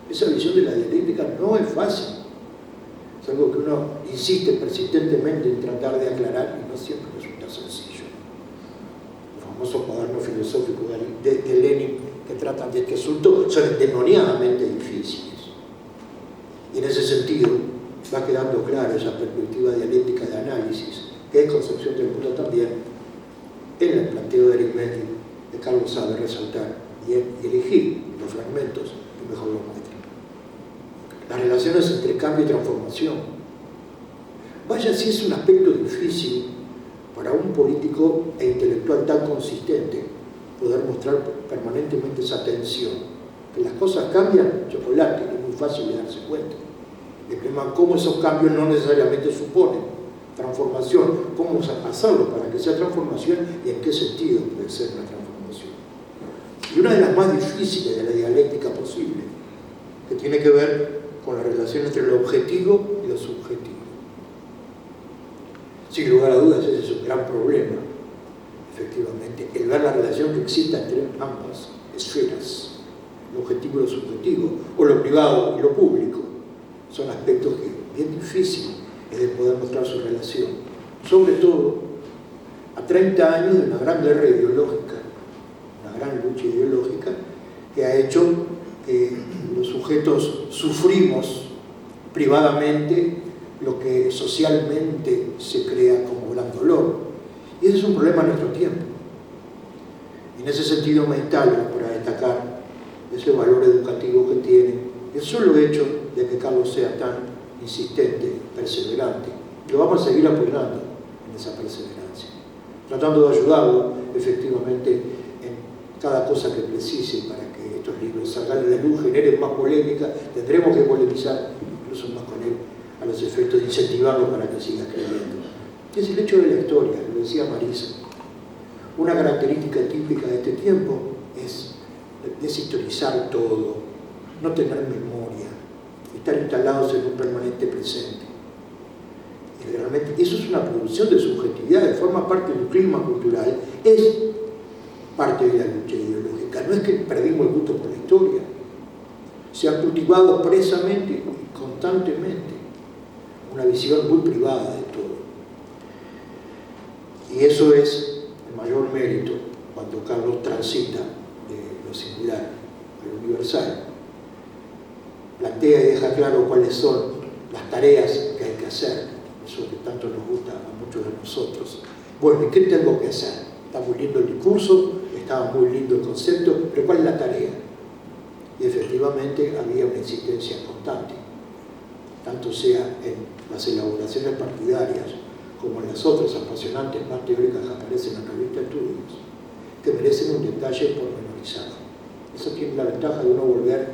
esa visión de la dialéctica no es fácil. Es algo que uno insiste persistentemente en tratar de aclarar y no siempre resulta sencillo. Los famosos cuadernos filosóficos de Lenin que tratan de este asunto son endemoniadamente difíciles. Y en ese sentido va quedando claro esa perspectiva dialéctica de análisis, que es concepción del mundo también, en el planteo de Arismendi, que Carlos sabe resaltar y elegir los fragmentos que mejor lo muestran. Las relaciones entre cambio y transformación. Vaya si es un aspecto difícil para un político e intelectual tan consistente poder mostrar permanentemente esa tensión. Que las cosas cambian, chocolate, es muy fácil de darse cuenta. El problema es cómo esos cambios no necesariamente suponen transformación, cómo hacerlo para que sea transformación y en qué sentido puede ser una transformación. Y una de las más difíciles de la dialéctica posible, que tiene que ver con la relación entre lo objetivo y lo subjetivo. Sin lugar a dudas, ese es un gran problema, efectivamente, el ver la relación que existe entre ambas esferas, lo objetivo y lo subjetivo, o lo privado y lo público, son aspectos que bien difíciles es de poder mostrar su relación, sobre todo a 30 años de una gran guerra ideológica, una gran lucha ideológica que ha hecho que los sujetos sufrimos privadamente lo que socialmente se crea como gran dolor, Y ese es un problema en nuestro tiempo. Y en ese sentido me instalo para destacar ese valor educativo que tiene el solo hecho de que Carlos sea tan insistente, perseverante. Lo vamos a seguir apoyando en esa perseverancia, tratando de ayudarlo efectivamente en cada cosa que precise para que estos libros salgan a la luz, generen más polémica. Tendremos que polemizar incluso más con él a los efectos de incentivarlo para que siga escribiendo. Es el hecho de la historia, lo decía Marisa. Una característica típica de este tiempo es deshistorizar todo, no tener memoria, estar instalados en un permanente presente. Y realmente eso es una producción de subjetividad, forma parte de un clima cultural, es parte de la lucha ideológica. No es que perdimos el gusto por la historia, se ha cultivado expresamente y constantemente una visión muy privada de todo. Y eso es el mayor mérito cuando Carlos transita de lo singular a lo universal. Plantea y deja claro cuáles son las tareas que hay que hacer, eso que tanto nos gusta a muchos de nosotros. Bueno, ¿y qué tengo que hacer? Está muy lindo el discurso, estaba muy lindo el concepto, pero ¿cuál es la tarea? Y efectivamente había una insistencia constante, tanto sea en las elaboraciones partidarias como en las otras apasionantes más teóricas que aparecen en la revista Estudios, que merecen un detalle pormenorizado. Eso tiene la ventaja de uno volver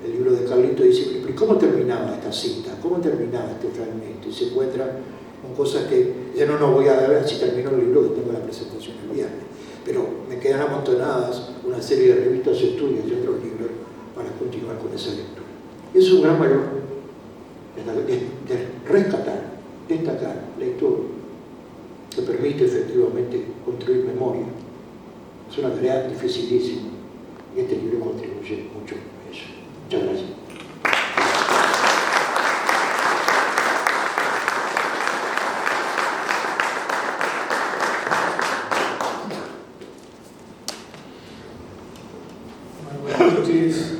el libro de Carlito y dice, ¿pero cómo terminaba esta cita? ¿Cómo terminaba este fragmento? Y se encuentra con cosas que ya no voy a ver si termino el libro, que tengo la presentación el viernes. Pero me quedan amontonadas una serie de revistas, estudios y otros libros para continuar con esa lectura. Es un gran valor de rescatar, destacar la historia, que permite efectivamente construir memoria. Es una tarea dificilísima y este libro contribuye mucho a ello. Muchas gracias. Buenas noches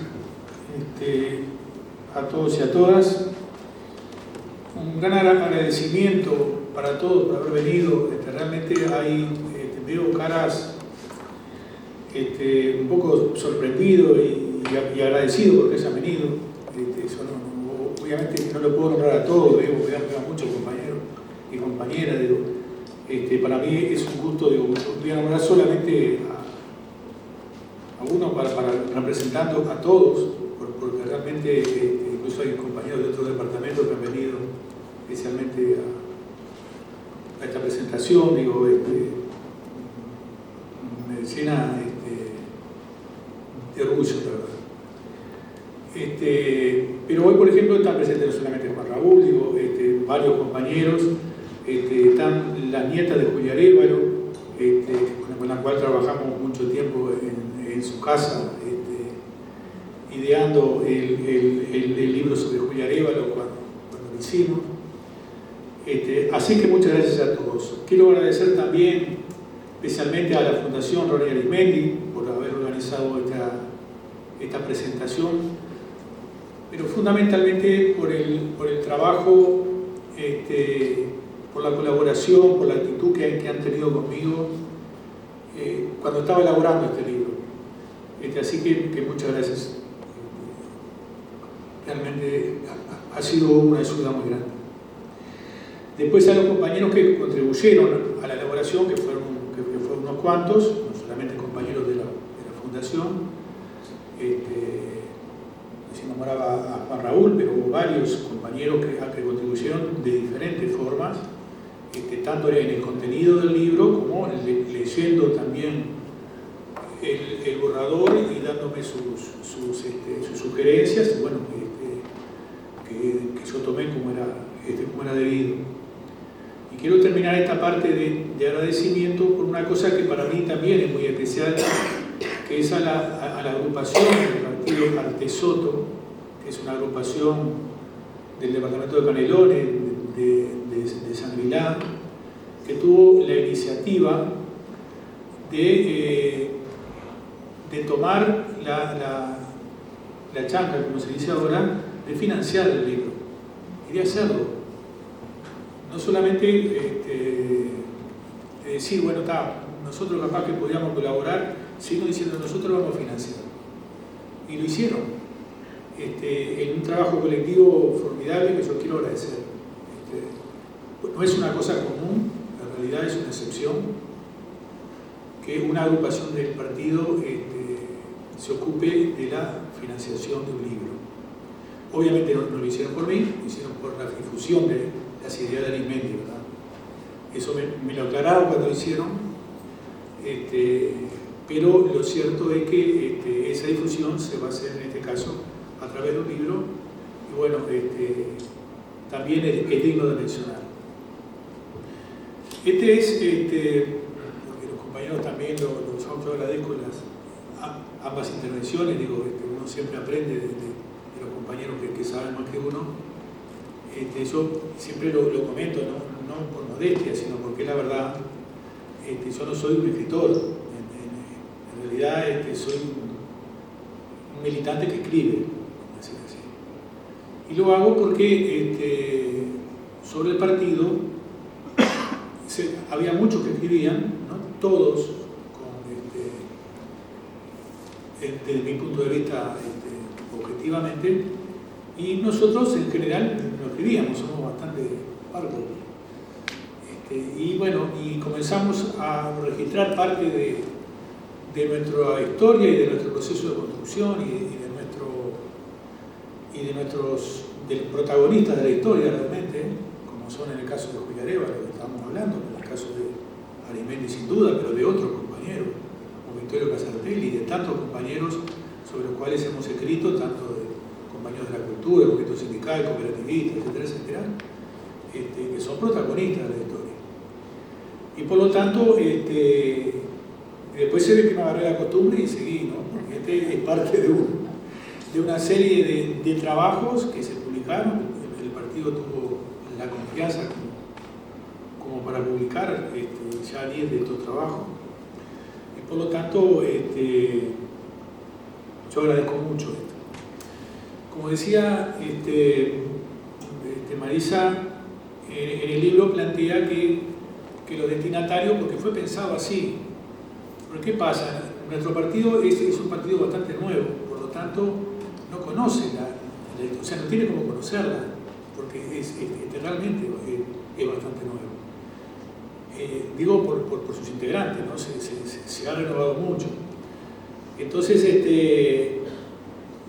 a todos y a todas. Un gran agradecimiento para todos por haber venido. Realmente veo caras un poco sorprendido y agradecido porque se han venido. Obviamente no lo puedo nombrar a todos, veo a muchos compañeros y compañeras. Para mí es un gusto, voy a nombrar solamente a uno para representando a todos, porque realmente incluso hay compañeros de otros departamentos que han venido especialmente a esta presentación. Me llena de orgullo, la verdad. Pero hoy, por ejemplo, están presentes no solamente Juan Raúl, varios compañeros, están las nietas de Julia Arévalo, con la cual trabajamos mucho tiempo en su casa, ideando el libro sobre Julia Arévalo cuando lo hicimos. Así que muchas gracias a todos. Quiero agradecer también especialmente a la Fundación Ronnie Arismendi por haber organizado esta presentación, pero fundamentalmente por el trabajo, por la colaboración, por la actitud que han tenido conmigo cuando estaba elaborando este libro. Así que muchas gracias. Realmente ha sido una ayuda muy grande. Después a los compañeros que contribuyeron a la elaboración, que fueron unos cuantos, no solamente compañeros de la Fundación. Se nombraba a Juan Raúl, pero hubo varios compañeros que contribuyeron de diferentes formas, tanto en el contenido del libro como leyendo también el borrador y dándome sus sugerencias, bueno, que yo tomé como era debido. Y quiero terminar esta parte de agradecimiento por una cosa que para mí también es muy especial, que es a la agrupación del partido Artesoto, que es una agrupación del departamento de Canelones, de San Milán, que tuvo la iniciativa de tomar la chanca, como se dice ahora, de financiar el libro y de hacerlo. No solamente de decir, bueno, nosotros capaz que podíamos colaborar, sino diciendo nosotros vamos a financiar. Y lo hicieron. En un trabajo colectivo formidable que yo quiero agradecer. No es una cosa común, en realidad es una excepción, que una agrupación del partido se ocupe de la financiación de un libro. Obviamente no lo hicieron por mí, lo hicieron por la difusión de las ideas de Arismendi, ¿verdad? Eso me lo aclararon cuando lo hicieron, pero lo cierto es que esa difusión se va a hacer en este caso a través de un libro, y bueno, también es digno de mencionar. Porque los compañeros también los autoagradezco ambas intervenciones, digo, uno siempre aprende de los compañeros que saben más que uno. Yo siempre lo comento, no por modestia, sino porque la verdad, yo no soy un escritor, en realidad soy un militante que escribe, así. Y lo hago porque sobre el partido había muchos que escribían, ¿no? Todos, desde mi punto de vista, objetivamente, y nosotros en general no escribíamos, somos bastante parcos. Y bueno, y comenzamos a registrar parte de nuestra historia y de nuestro proceso de construcción de los protagonistas de la historia realmente, como son en el caso de Julio Arévalo, que estábamos hablando, en el caso de Arismendi sin duda, pero de otros compañeros, como Vittorio Casartelli, de tantos compañeros sobre los cuales hemos escrito, tanto de compañeros de la cultura, movimiento sindical, cooperativista, etcétera, que son protagonistas de la historia. Y por lo tanto, después se ve que me agarré la costumbre y seguí, ¿no? Porque es parte de una serie de trabajos que se publicaron. El partido tuvo la confianza como para publicar ya 10 de estos trabajos. Y por lo tanto, yo agradezco mucho esto. Como decía Marisa, en el libro plantea que los destinatarios, porque fue pensado así, ¿pero qué pasa? Nuestro partido es un partido bastante nuevo, por lo tanto no conoce o sea, no tiene cómo conocerla, porque realmente es bastante nuevo. Digo por sus integrantes, ¿no? Se ha renovado mucho. Entonces,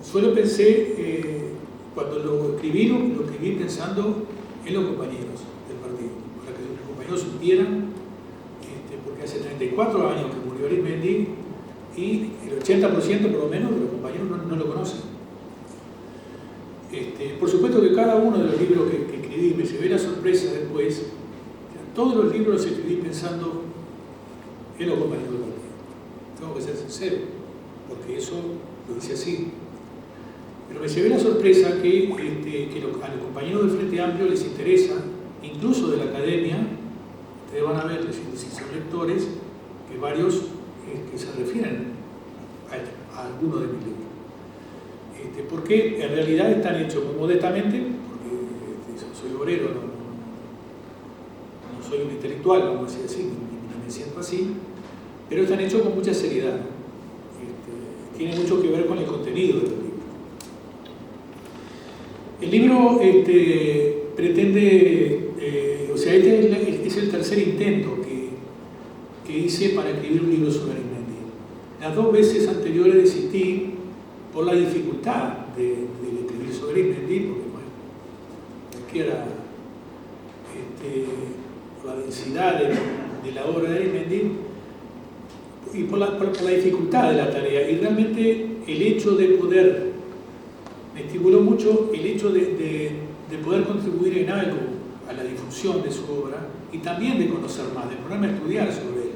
solo pensé, cuando lo escribí pensando en los compañeros del partido, para que los compañeros supieran, porque hace 34 años que murió Arismendi y el 80% por lo menos de los compañeros no lo conocen. Por supuesto que cada uno de los libros que escribí, me llevé la sorpresa después, todos los libros los escribí pensando en los compañeros del partido. Tengo que ser sincero, porque eso lo hice así. Pero me llevé la sorpresa que a los compañeros del Frente Amplio les interesa, incluso de la academia, ustedes van a ver, si son lectores, que varios que se refieren a alguno de mis libros. Porque en realidad están hechos muy modestamente, porque soy obrero, no soy un intelectual, vamos a decir así, ni me siento así, pero están hechos con mucha seriedad. Tiene mucho que ver con el contenido de los libros. El libro pretende, o sea, este es el tercer intento que hice para escribir un libro sobre Arismendi. Las 2 veces anteriores desistí por la dificultad de escribir sobre Arismendi, porque bueno, cualquiera, por la densidad de la obra de Arismendi y por la dificultad de la tarea. Y realmente el hecho de poder, me estimuló mucho el hecho de poder contribuir en algo a la difusión de su obra y también de conocer más, de ponerme a estudiar sobre él,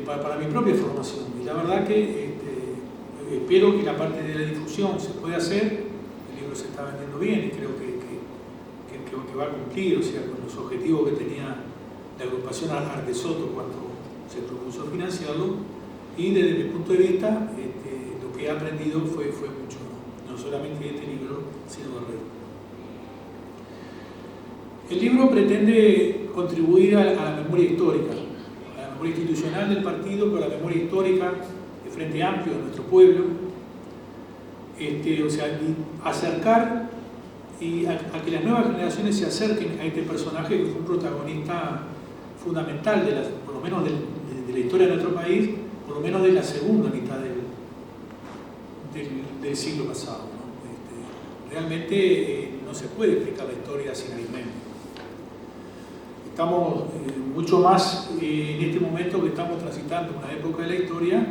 para mi propia formación. Y la verdad que espero que la parte de la difusión se pueda hacer. El libro se está vendiendo bien y creo que va a cumplir, o sea, con los objetivos que tenía la agrupación Arte Soto cuando se propuso financiarlo. Y desde mi punto de vista, lo que he aprendido fue mucho, no solamente de este libro, sino del resto. El libro pretende contribuir a la memoria histórica, a la memoria institucional del partido, pero a la memoria histórica de Frente Amplio, de nuestro pueblo. O sea, acercar y a que las nuevas generaciones se acerquen a este personaje que fue un protagonista fundamental, por lo menos de la historia de nuestro país, por lo menos de la segunda mitad del siglo pasado, ¿no? Realmente no se puede explicar la historia sin Arismendi. Estamos mucho más en este momento que estamos transitando una época de la historia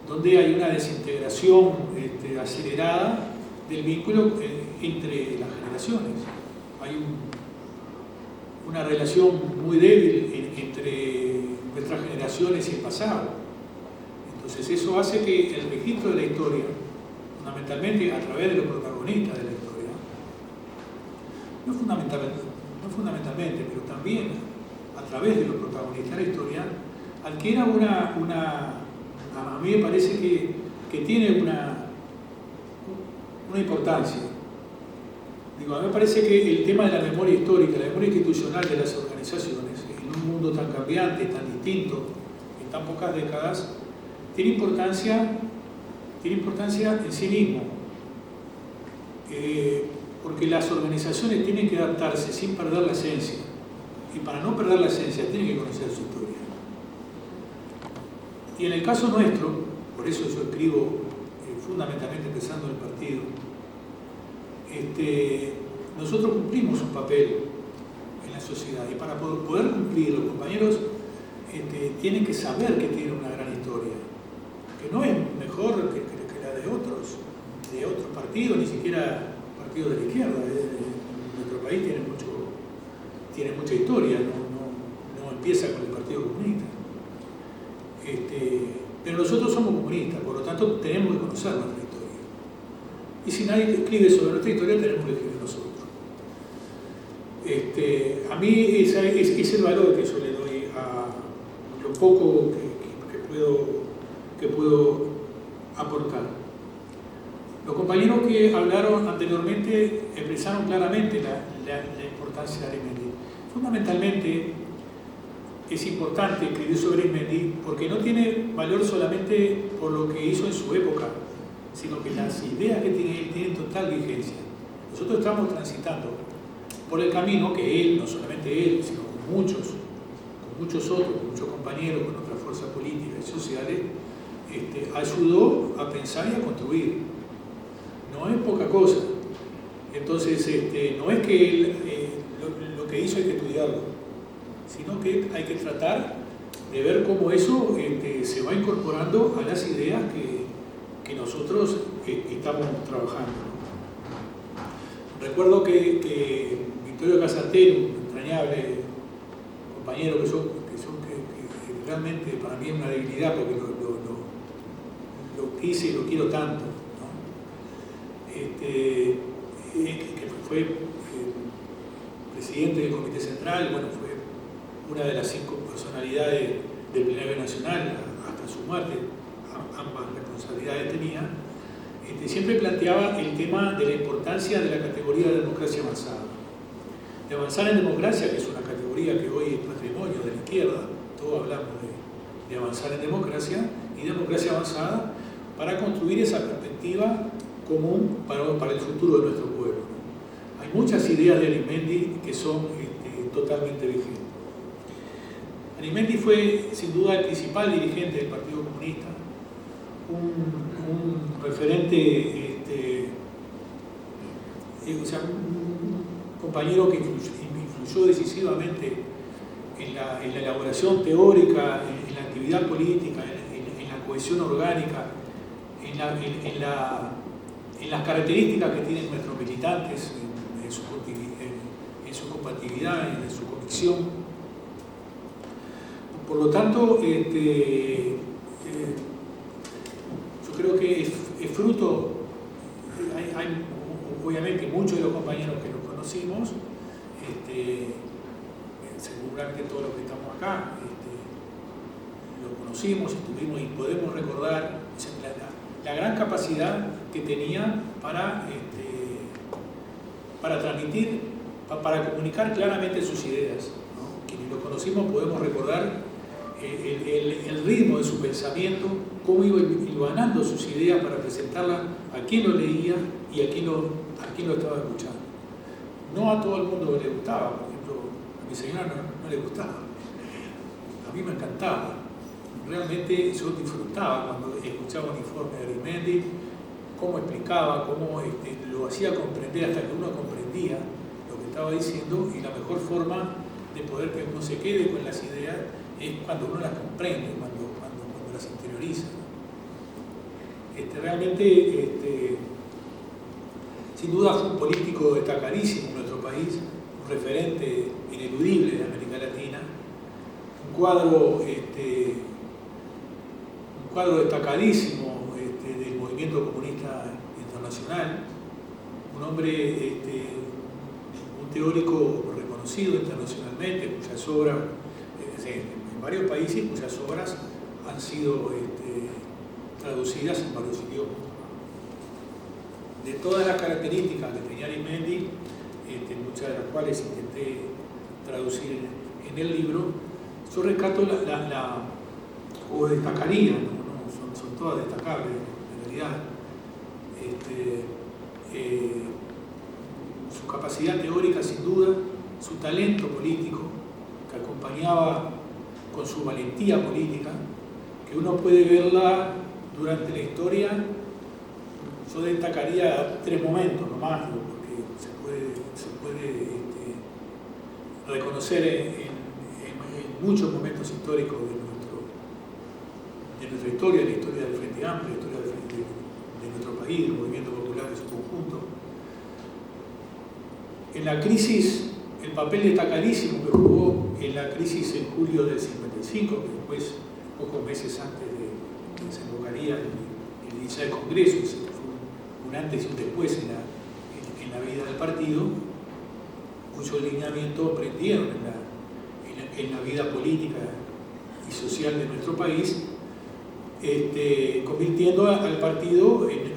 donde hay una desintegración acelerada del vínculo entre las generaciones. Hay una relación muy débil entre nuestras generaciones y el pasado. Entonces eso hace que el registro de la historia, fundamentalmente a través de los protagonistas de la historia, no fundamentalmente, pero también a través de los protagonistas de la historia, adquiera a mí me parece que tiene una importancia. A mí me parece que el tema de la memoria histórica, la memoria institucional de las organizaciones, en un mundo tan cambiante, tan distinto, en tan pocas décadas, tiene importancia en sí mismo. Porque las organizaciones tienen que adaptarse sin perder la esencia. Y para no perder la esencia, tienen que conocer su historia. Y en el caso nuestro, por eso yo escribo fundamentalmente pensando en el partido, nosotros cumplimos un papel en la sociedad, y para poder cumplir, los compañeros tienen que saber que tienen una gran historia, que no es mejor que la de otros partidos, ni siquiera partidos de la izquierda. Nuestro país tiene mucha historia, no empieza con el Partido Comunista. Pero nosotros somos comunistas, por lo tanto tenemos que conocer nuestra historia. Y si nadie escribe sobre nuestra historia, tenemos que escribir nosotros. A mí ese es el valor que yo le doy a lo poco que puedo aportar. Los compañeros que hablaron anteriormente expresaron claramente la importancia de Arismendi. Fundamentalmente, es importante escribir sobre Arismendi porque no tiene valor solamente por lo que hizo en su época, sino que las ideas que tiene tienen total vigencia. Nosotros estamos transitando por el camino que él, no solamente él, sino con muchos otros, con muchos compañeros, con otras fuerzas políticas y sociales, ayudó a pensar y a construir. No es poca cosa. Entonces, no es que él, lo que hizo hay que estudiarlo, sino que hay que tratar de ver cómo eso se va incorporando a las ideas que nosotros estamos trabajando. Recuerdo que Victorio Casartel, un entrañable compañero que realmente para mí es una debilidad porque lo quise y lo quiero tanto, ¿no? Que fue presidente del Comité Central, bueno, fue una de las 5 personalidades del Plenario Nacional hasta su muerte, ambas responsabilidades tenía. Siempre planteaba el tema de la importancia de la categoría de democracia avanzada. De avanzar en democracia, que es una categoría que hoy es patrimonio de la izquierda, todos hablamos de avanzar en democracia, y democracia avanzada para construir esa perspectiva común para el futuro de nuestro pueblo. Hay muchas ideas de Arismendi que son totalmente vigentes. Arismendi fue sin duda el principal dirigente del Partido Comunista, un referente, un compañero que influyó decisivamente en la elaboración teórica, en la actividad política, en la cohesión orgánica, en las características que tienen nuestros militantes, en su compatibilidad, en su convicción. Por lo tanto, yo creo que es fruto, hay obviamente muchos de los compañeros que los conocimos, seguramente todos los que estamos acá lo conocimos, estuvimos y podemos recordar la gran capacidad que tenía para transmitir para comunicar claramente sus ideas, ¿no? Quienes lo conocimos podemos recordar el ritmo de su pensamiento, cómo iba hilvanando sus ideas para presentarlas a quien lo leía y a quien lo estaba escuchando. No a todo el mundo le gustaba, por ejemplo, a mi señora no le gustaba, a mí me encantaba. Realmente yo disfrutaba cuando escuchaba un informe de Arizmendi, cómo explicaba, cómo lo hacía comprender hasta que uno comprendía lo que estaba diciendo, y la mejor forma de poder que uno se quede con las ideas es cuando uno las comprende, cuando las interioriza. Realmente, sin duda fue un político destacadísimo en nuestro país, un referente ineludible de América Latina, un cuadro destacadísimo del movimiento comunista internacional, un hombre, un teórico reconocido internacionalmente, cuyas obras, en varios países, cuyas obras han sido traducidas en varios idiomas. De todas las características que tenía Arizmendi, muchas de las cuales intenté traducir en el libro, yo rescato o destacaría, ¿no? Son todas destacables en realidad, su capacidad teórica sin duda, su talento político, que acompañaba con su valentía política, que uno puede verla durante la historia. Yo destacaría 3 momentos nomás, porque se puede reconocer en muchos momentos históricos de nuestra historia, la historia del Frente Amplio, la historia de nuestro país, del movimiento popular en su conjunto. En la crisis, el papel destacadísimo que jugó en la crisis en julio del 55, que después, pocos meses antes de que se invocaría el iniciar el Congreso, fue un antes y un después en la vida del partido, cuyo lineamiento prendieron en la vida política y social de nuestro país, convirtiendo al partido en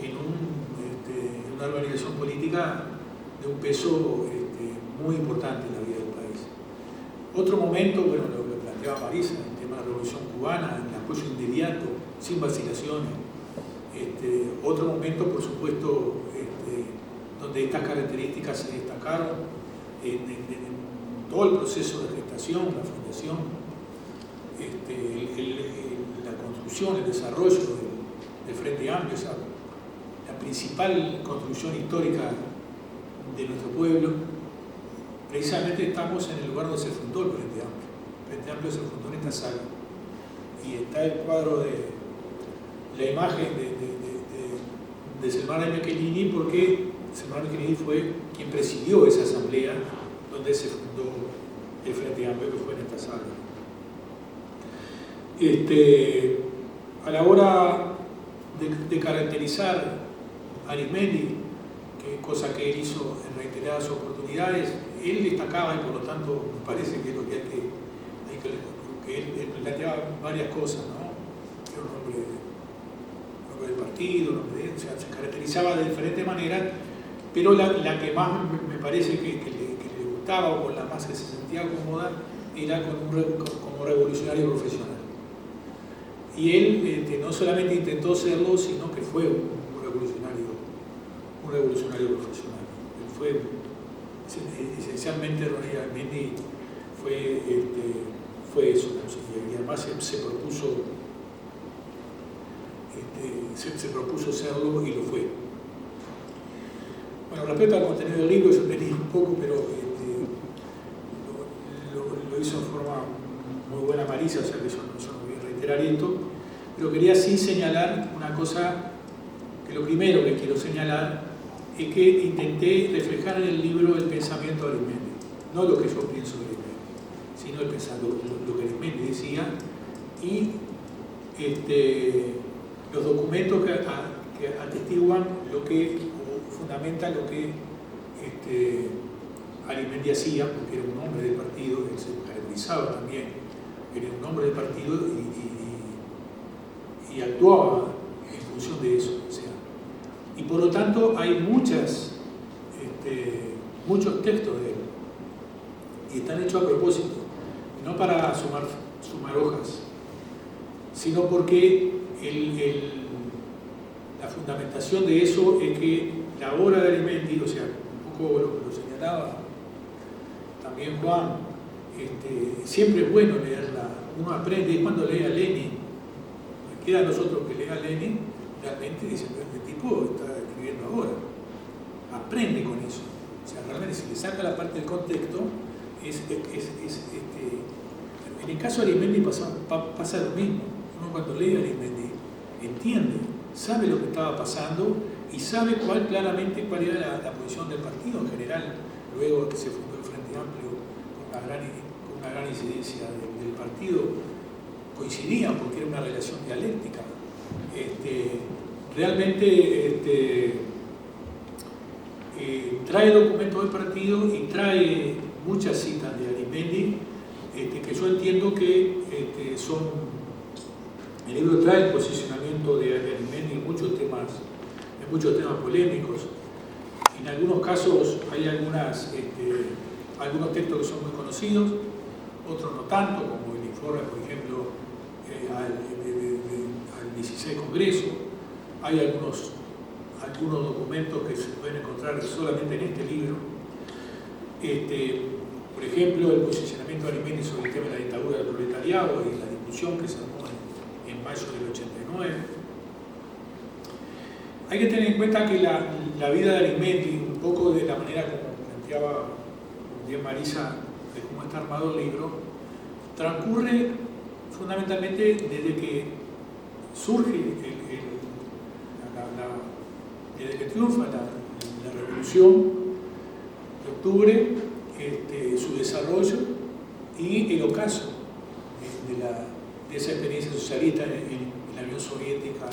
una organización política de un peso muy importante en la vida del país. Otro momento, bueno, lo que planteaba Marisa, el tema de la Revolución Cubana, el apoyo inmediato, sin vacilaciones. Otro momento, por supuesto, donde estas características se destacaron en todo el proceso de gestación, la fundación, la construcción, el desarrollo del Frente Amplio, la principal construcción histórica de nuestro pueblo. Precisamente estamos en el lugar donde se fundó el Frente Amplio. El Frente Amplio se fundó en esta sala. Y está el cuadro de la imagen de Selmar Michelini, porque Selmar Michelini fue quien presidió esa asamblea donde se fundó el Frente Amplio, que fue en esta sala. A la hora de caracterizar a Arizmendi, cosa que él hizo en reiteradas oportunidades, él destacaba, y por lo tanto me parece que es lo que él planteaba varias cosas, ¿no? Era un hombre del partido, o sea, se caracterizaba de diferentes maneras, pero la que más me parece que le gustaba, o con la más que se sentía cómoda, era como revolucionario profesional. Y él no solamente intentó serlo, sino que fue un revolucionario profesional. Él fue esencialmente Ronnie Arizmendi fue eso, y además se propuso serlo y lo fue. Bueno, respecto al contenido del libro, yo leí un poco, pero lo hizo en forma muy buena Marisa, o sea que yo no voy a reiterar esto, pero quería sí señalar una cosa, que lo primero que quiero señalar es que intenté reflejar en el libro el pensamiento de Arizmendi, no lo que yo pienso de Arizmendi, sino el pensamiento, lo que Arizmendi decía, y los documentos que atestiguan lo que, o fundamentan lo que Arizmendi hacía, porque era un hombre del partido, él se caracterizaba también, era un hombre del partido y actuaba en función de eso. O sea, y por lo tanto hay muchos textos de él y están hechos a propósito, no para sumar hojas, sino porque la fundamentación de eso es que la obra de Arismendi, o sea, un poco lo señalaba también Juan, siempre es bueno leerla, uno aprende, es cuando lee a Lenin, queda a nosotros que lea a Lenin, realmente dice, este tipo está escribiendo ahora, aprende con eso, o sea, realmente si le saca la parte del contexto, en el caso de Arismendi pasa lo mismo, uno cuando lee a Arismendi entiende, sabe lo que estaba pasando y sabe claramente cuál era la posición del partido en general, luego que se fundó el Frente Amplio con una gran incidencia del partido, coincidían porque era una relación dialéctica. Realmente trae documentos del partido y trae muchas citas de Arismendi que yo entiendo que el libro trae el posicionamiento de Arismendi en muchos temas polémicos. En algunos casos hay algunos textos que son muy conocidos, otros no tanto, como el informe, por ejemplo, al 16 Congreso. Hay algunos documentos que se pueden encontrar solamente en este libro. Por ejemplo, el posicionamiento de Arismendi sobre el tema de la dictadura del proletariado y la discusión que se armó en mayo del 89. Hay que tener en cuenta que la vida de Arismendi, un poco de la manera como planteaba bien Marisa, de cómo está armado el libro, transcurre fundamentalmente desde que surge, desde que triunfa la revolución de octubre, su desarrollo y el ocaso de esa experiencia socialista en la Unión Soviética.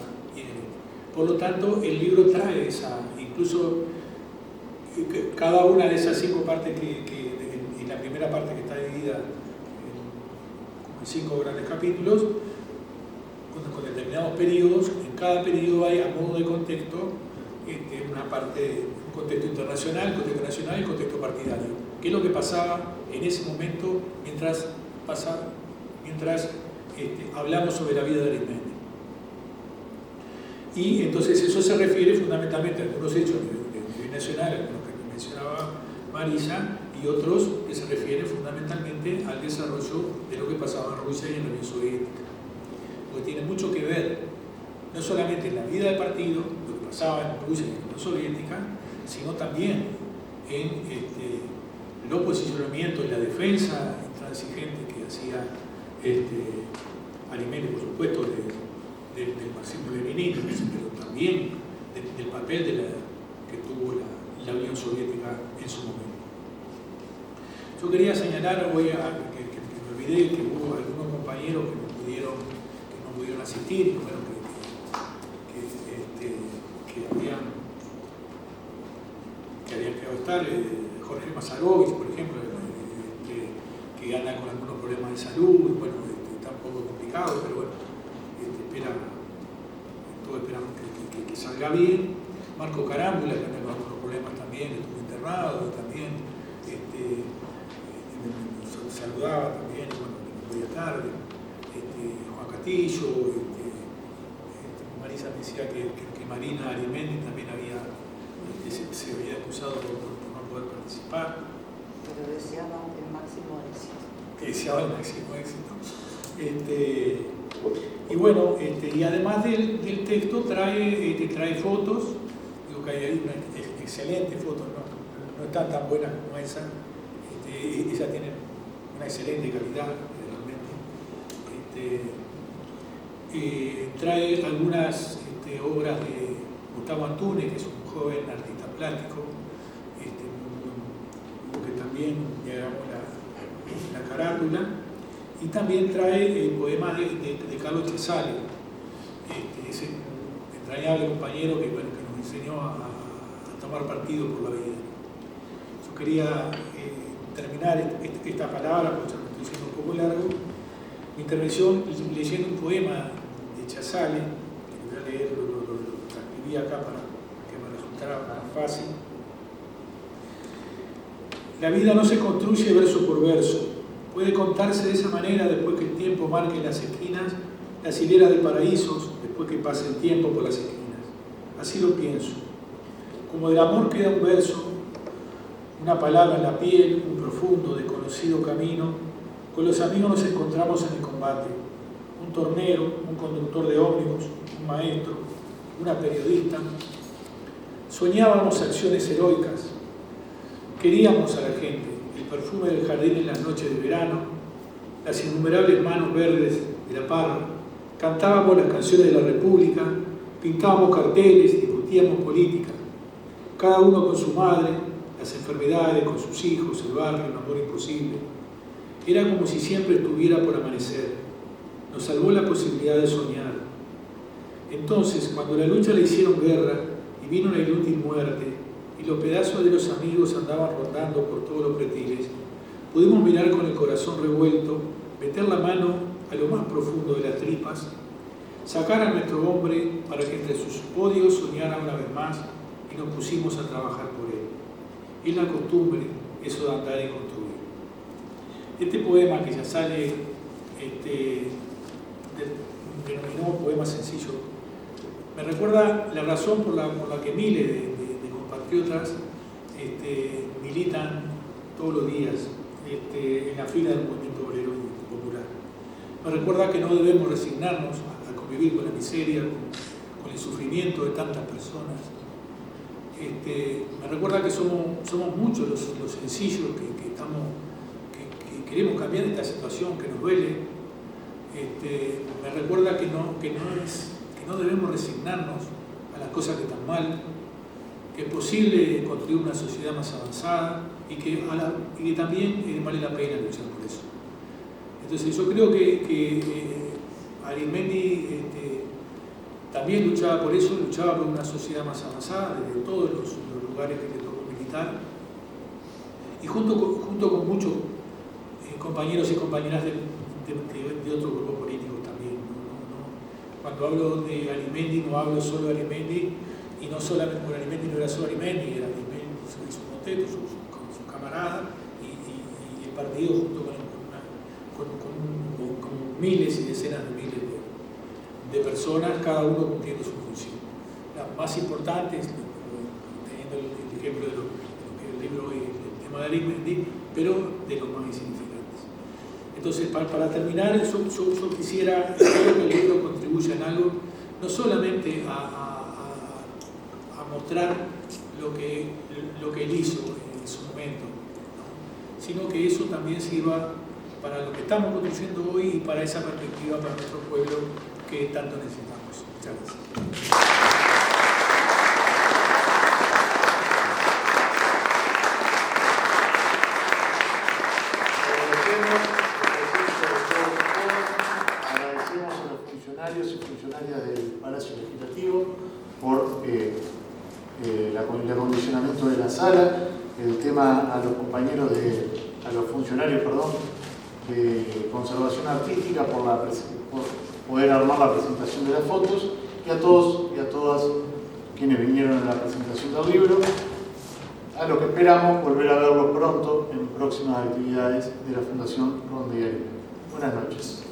Por lo tanto, el libro trae incluso cada una de esas 5 partes en la primera parte que está dividida en 5 grandes capítulos, con determinados periodos, en cada periodo hay a modo de contexto una parte, un contexto internacional, contexto nacional y contexto partidario. ¿Qué es lo que pasaba en ese momento mientras hablamos sobre la vida de Arismendi? Y entonces eso se refiere fundamentalmente a algunos hechos a nivel nacional, algunos que mencionaba Marisa, y otros que se refieren fundamentalmente al desarrollo de lo que pasaba en Rusia y en la Unión Soviética. Porque tiene mucho que ver, no solamente en la vida del partido, lo que pasaba en Rusia y en la Unión Soviética, sino también en los posicionamientos y la defensa intransigente que hacía Arismendi, por supuesto, del marxismo-leninismo, pero también del papel que tuvo la Unión Soviética en su momento. Yo quería señalar hoy, que me olvidé, que hubo algunos compañeros que no pudieron asistir, bueno, que habían quedado estar, Jorge Mazarovich, por ejemplo, que anda con algunos problemas de salud, bueno, está un poco complicado, pero bueno, todos esperamos que salga bien. Marco Carámbula, que anda con algunos problemas también, estuvo internado, también saludaba también, bueno, no podía estar, Juan Castillo, Marisa me decía que Marina Arismendi también se había acusado por no poder participar. Pero deseaba el máximo éxito. Deseaba el máximo éxito. Y bueno, y además del texto trae fotos, digo que hay una excelente foto, no están tan buenas como esa, esa tiene una excelente calidad realmente. Trae algunas obras de Gustavo Antunes, que es un joven artista plástico, que también llegamos la carátula, y también trae poemas de Carlos Chazal, ese entrañable compañero que nos enseñó a tomar partido por la vida. Yo quería terminar esta palabra, porque me estoy siendo un poco largo, mi intervención leyendo un poema de Chazal, que voy a leer, lo transcribí acá para que me resultara más fácil. La vida no se construye verso por verso. Puede contarse de esa manera después que el tiempo marque las esquinas, las hileras de paraísos, después que pase el tiempo por las esquinas. Así lo pienso. Como del amor queda un verso, una palabra en la piel, un profundo, desconocido camino, con los amigos nos encontramos en el combate. Un tornero, un conductor de ómnibus, un maestro, una periodista. Soñábamos acciones heroicas. Queríamos a la gente, el perfume del jardín en las noches de verano, las innumerables manos verdes de la parra. Cantábamos las canciones de la República, pintábamos carteles, discutíamos política. Cada uno con su madre, las enfermedades, con sus hijos, el barrio, un amor imposible. Era como si siempre estuviera por amanecer. Nos salvó la posibilidad de soñar. Entonces, cuando la lucha le hicieron guerra y vino la inútil muerte y los pedazos de los amigos andaban rondando por todos los pretiles, pudimos mirar con el corazón revuelto, meter la mano a lo más profundo de las tripas, sacar a nuestro hombre para que entre sus podios soñara una vez más y nos pusimos a trabajar por él. Es la costumbre, eso de andar y construir. Este poema que ya sale, denominó poema sencillo, me recuerda la razón por la que miles de compatriotas militan todos los días en la fila del movimiento obrero y popular. Me recuerda que no debemos resignarnos a convivir con la miseria, con el sufrimiento de tantas personas. Me recuerda que somos muchos los sencillos que queremos cambiar esta situación que nos duele. Me recuerda que no debemos resignarnos a las cosas que están mal, que es posible construir una sociedad más avanzada y que también vale la pena luchar por eso. Entonces yo creo que Arismendi también luchaba por eso, luchaba por una sociedad más avanzada desde todos los lugares que le tocó militar, y junto con muchos compañeros y compañeras de otros grupos políticos también. Cuando hablo de Arismendi no hablo solo de Arismendi, y no solamente por Arismendi, no era solo Arismendi, era Arismendi, su moteto, su camarada y el partido junto con miles y decenas de miles de personas, cada uno cumpliendo su función. Las más importantes, teniendo el ejemplo de lo que el libro y el tema de Arismendi, pero de los más insignificantes. Entonces, para terminar, yo quisiera que el libro contribuya en algo, no solamente a mostrar lo que él hizo en su momento, ¿no? Sino que eso también sirva para lo que estamos construyendo hoy y para esa perspectiva para nuestro pueblo que tanto necesitamos. Muchas gracias. Agradecemos a los funcionarios y funcionarias del Palacio Legislativo por el acondicionamiento de la sala, el tema a los funcionarios de conservación artística por poder armar la presentación de las fotos, y a todos y a todas quienes vinieron a la presentación del libro, a lo que esperamos volver a verlos pronto en próximas actividades de la Fundación Ronda y Arismendi. Buenas noches.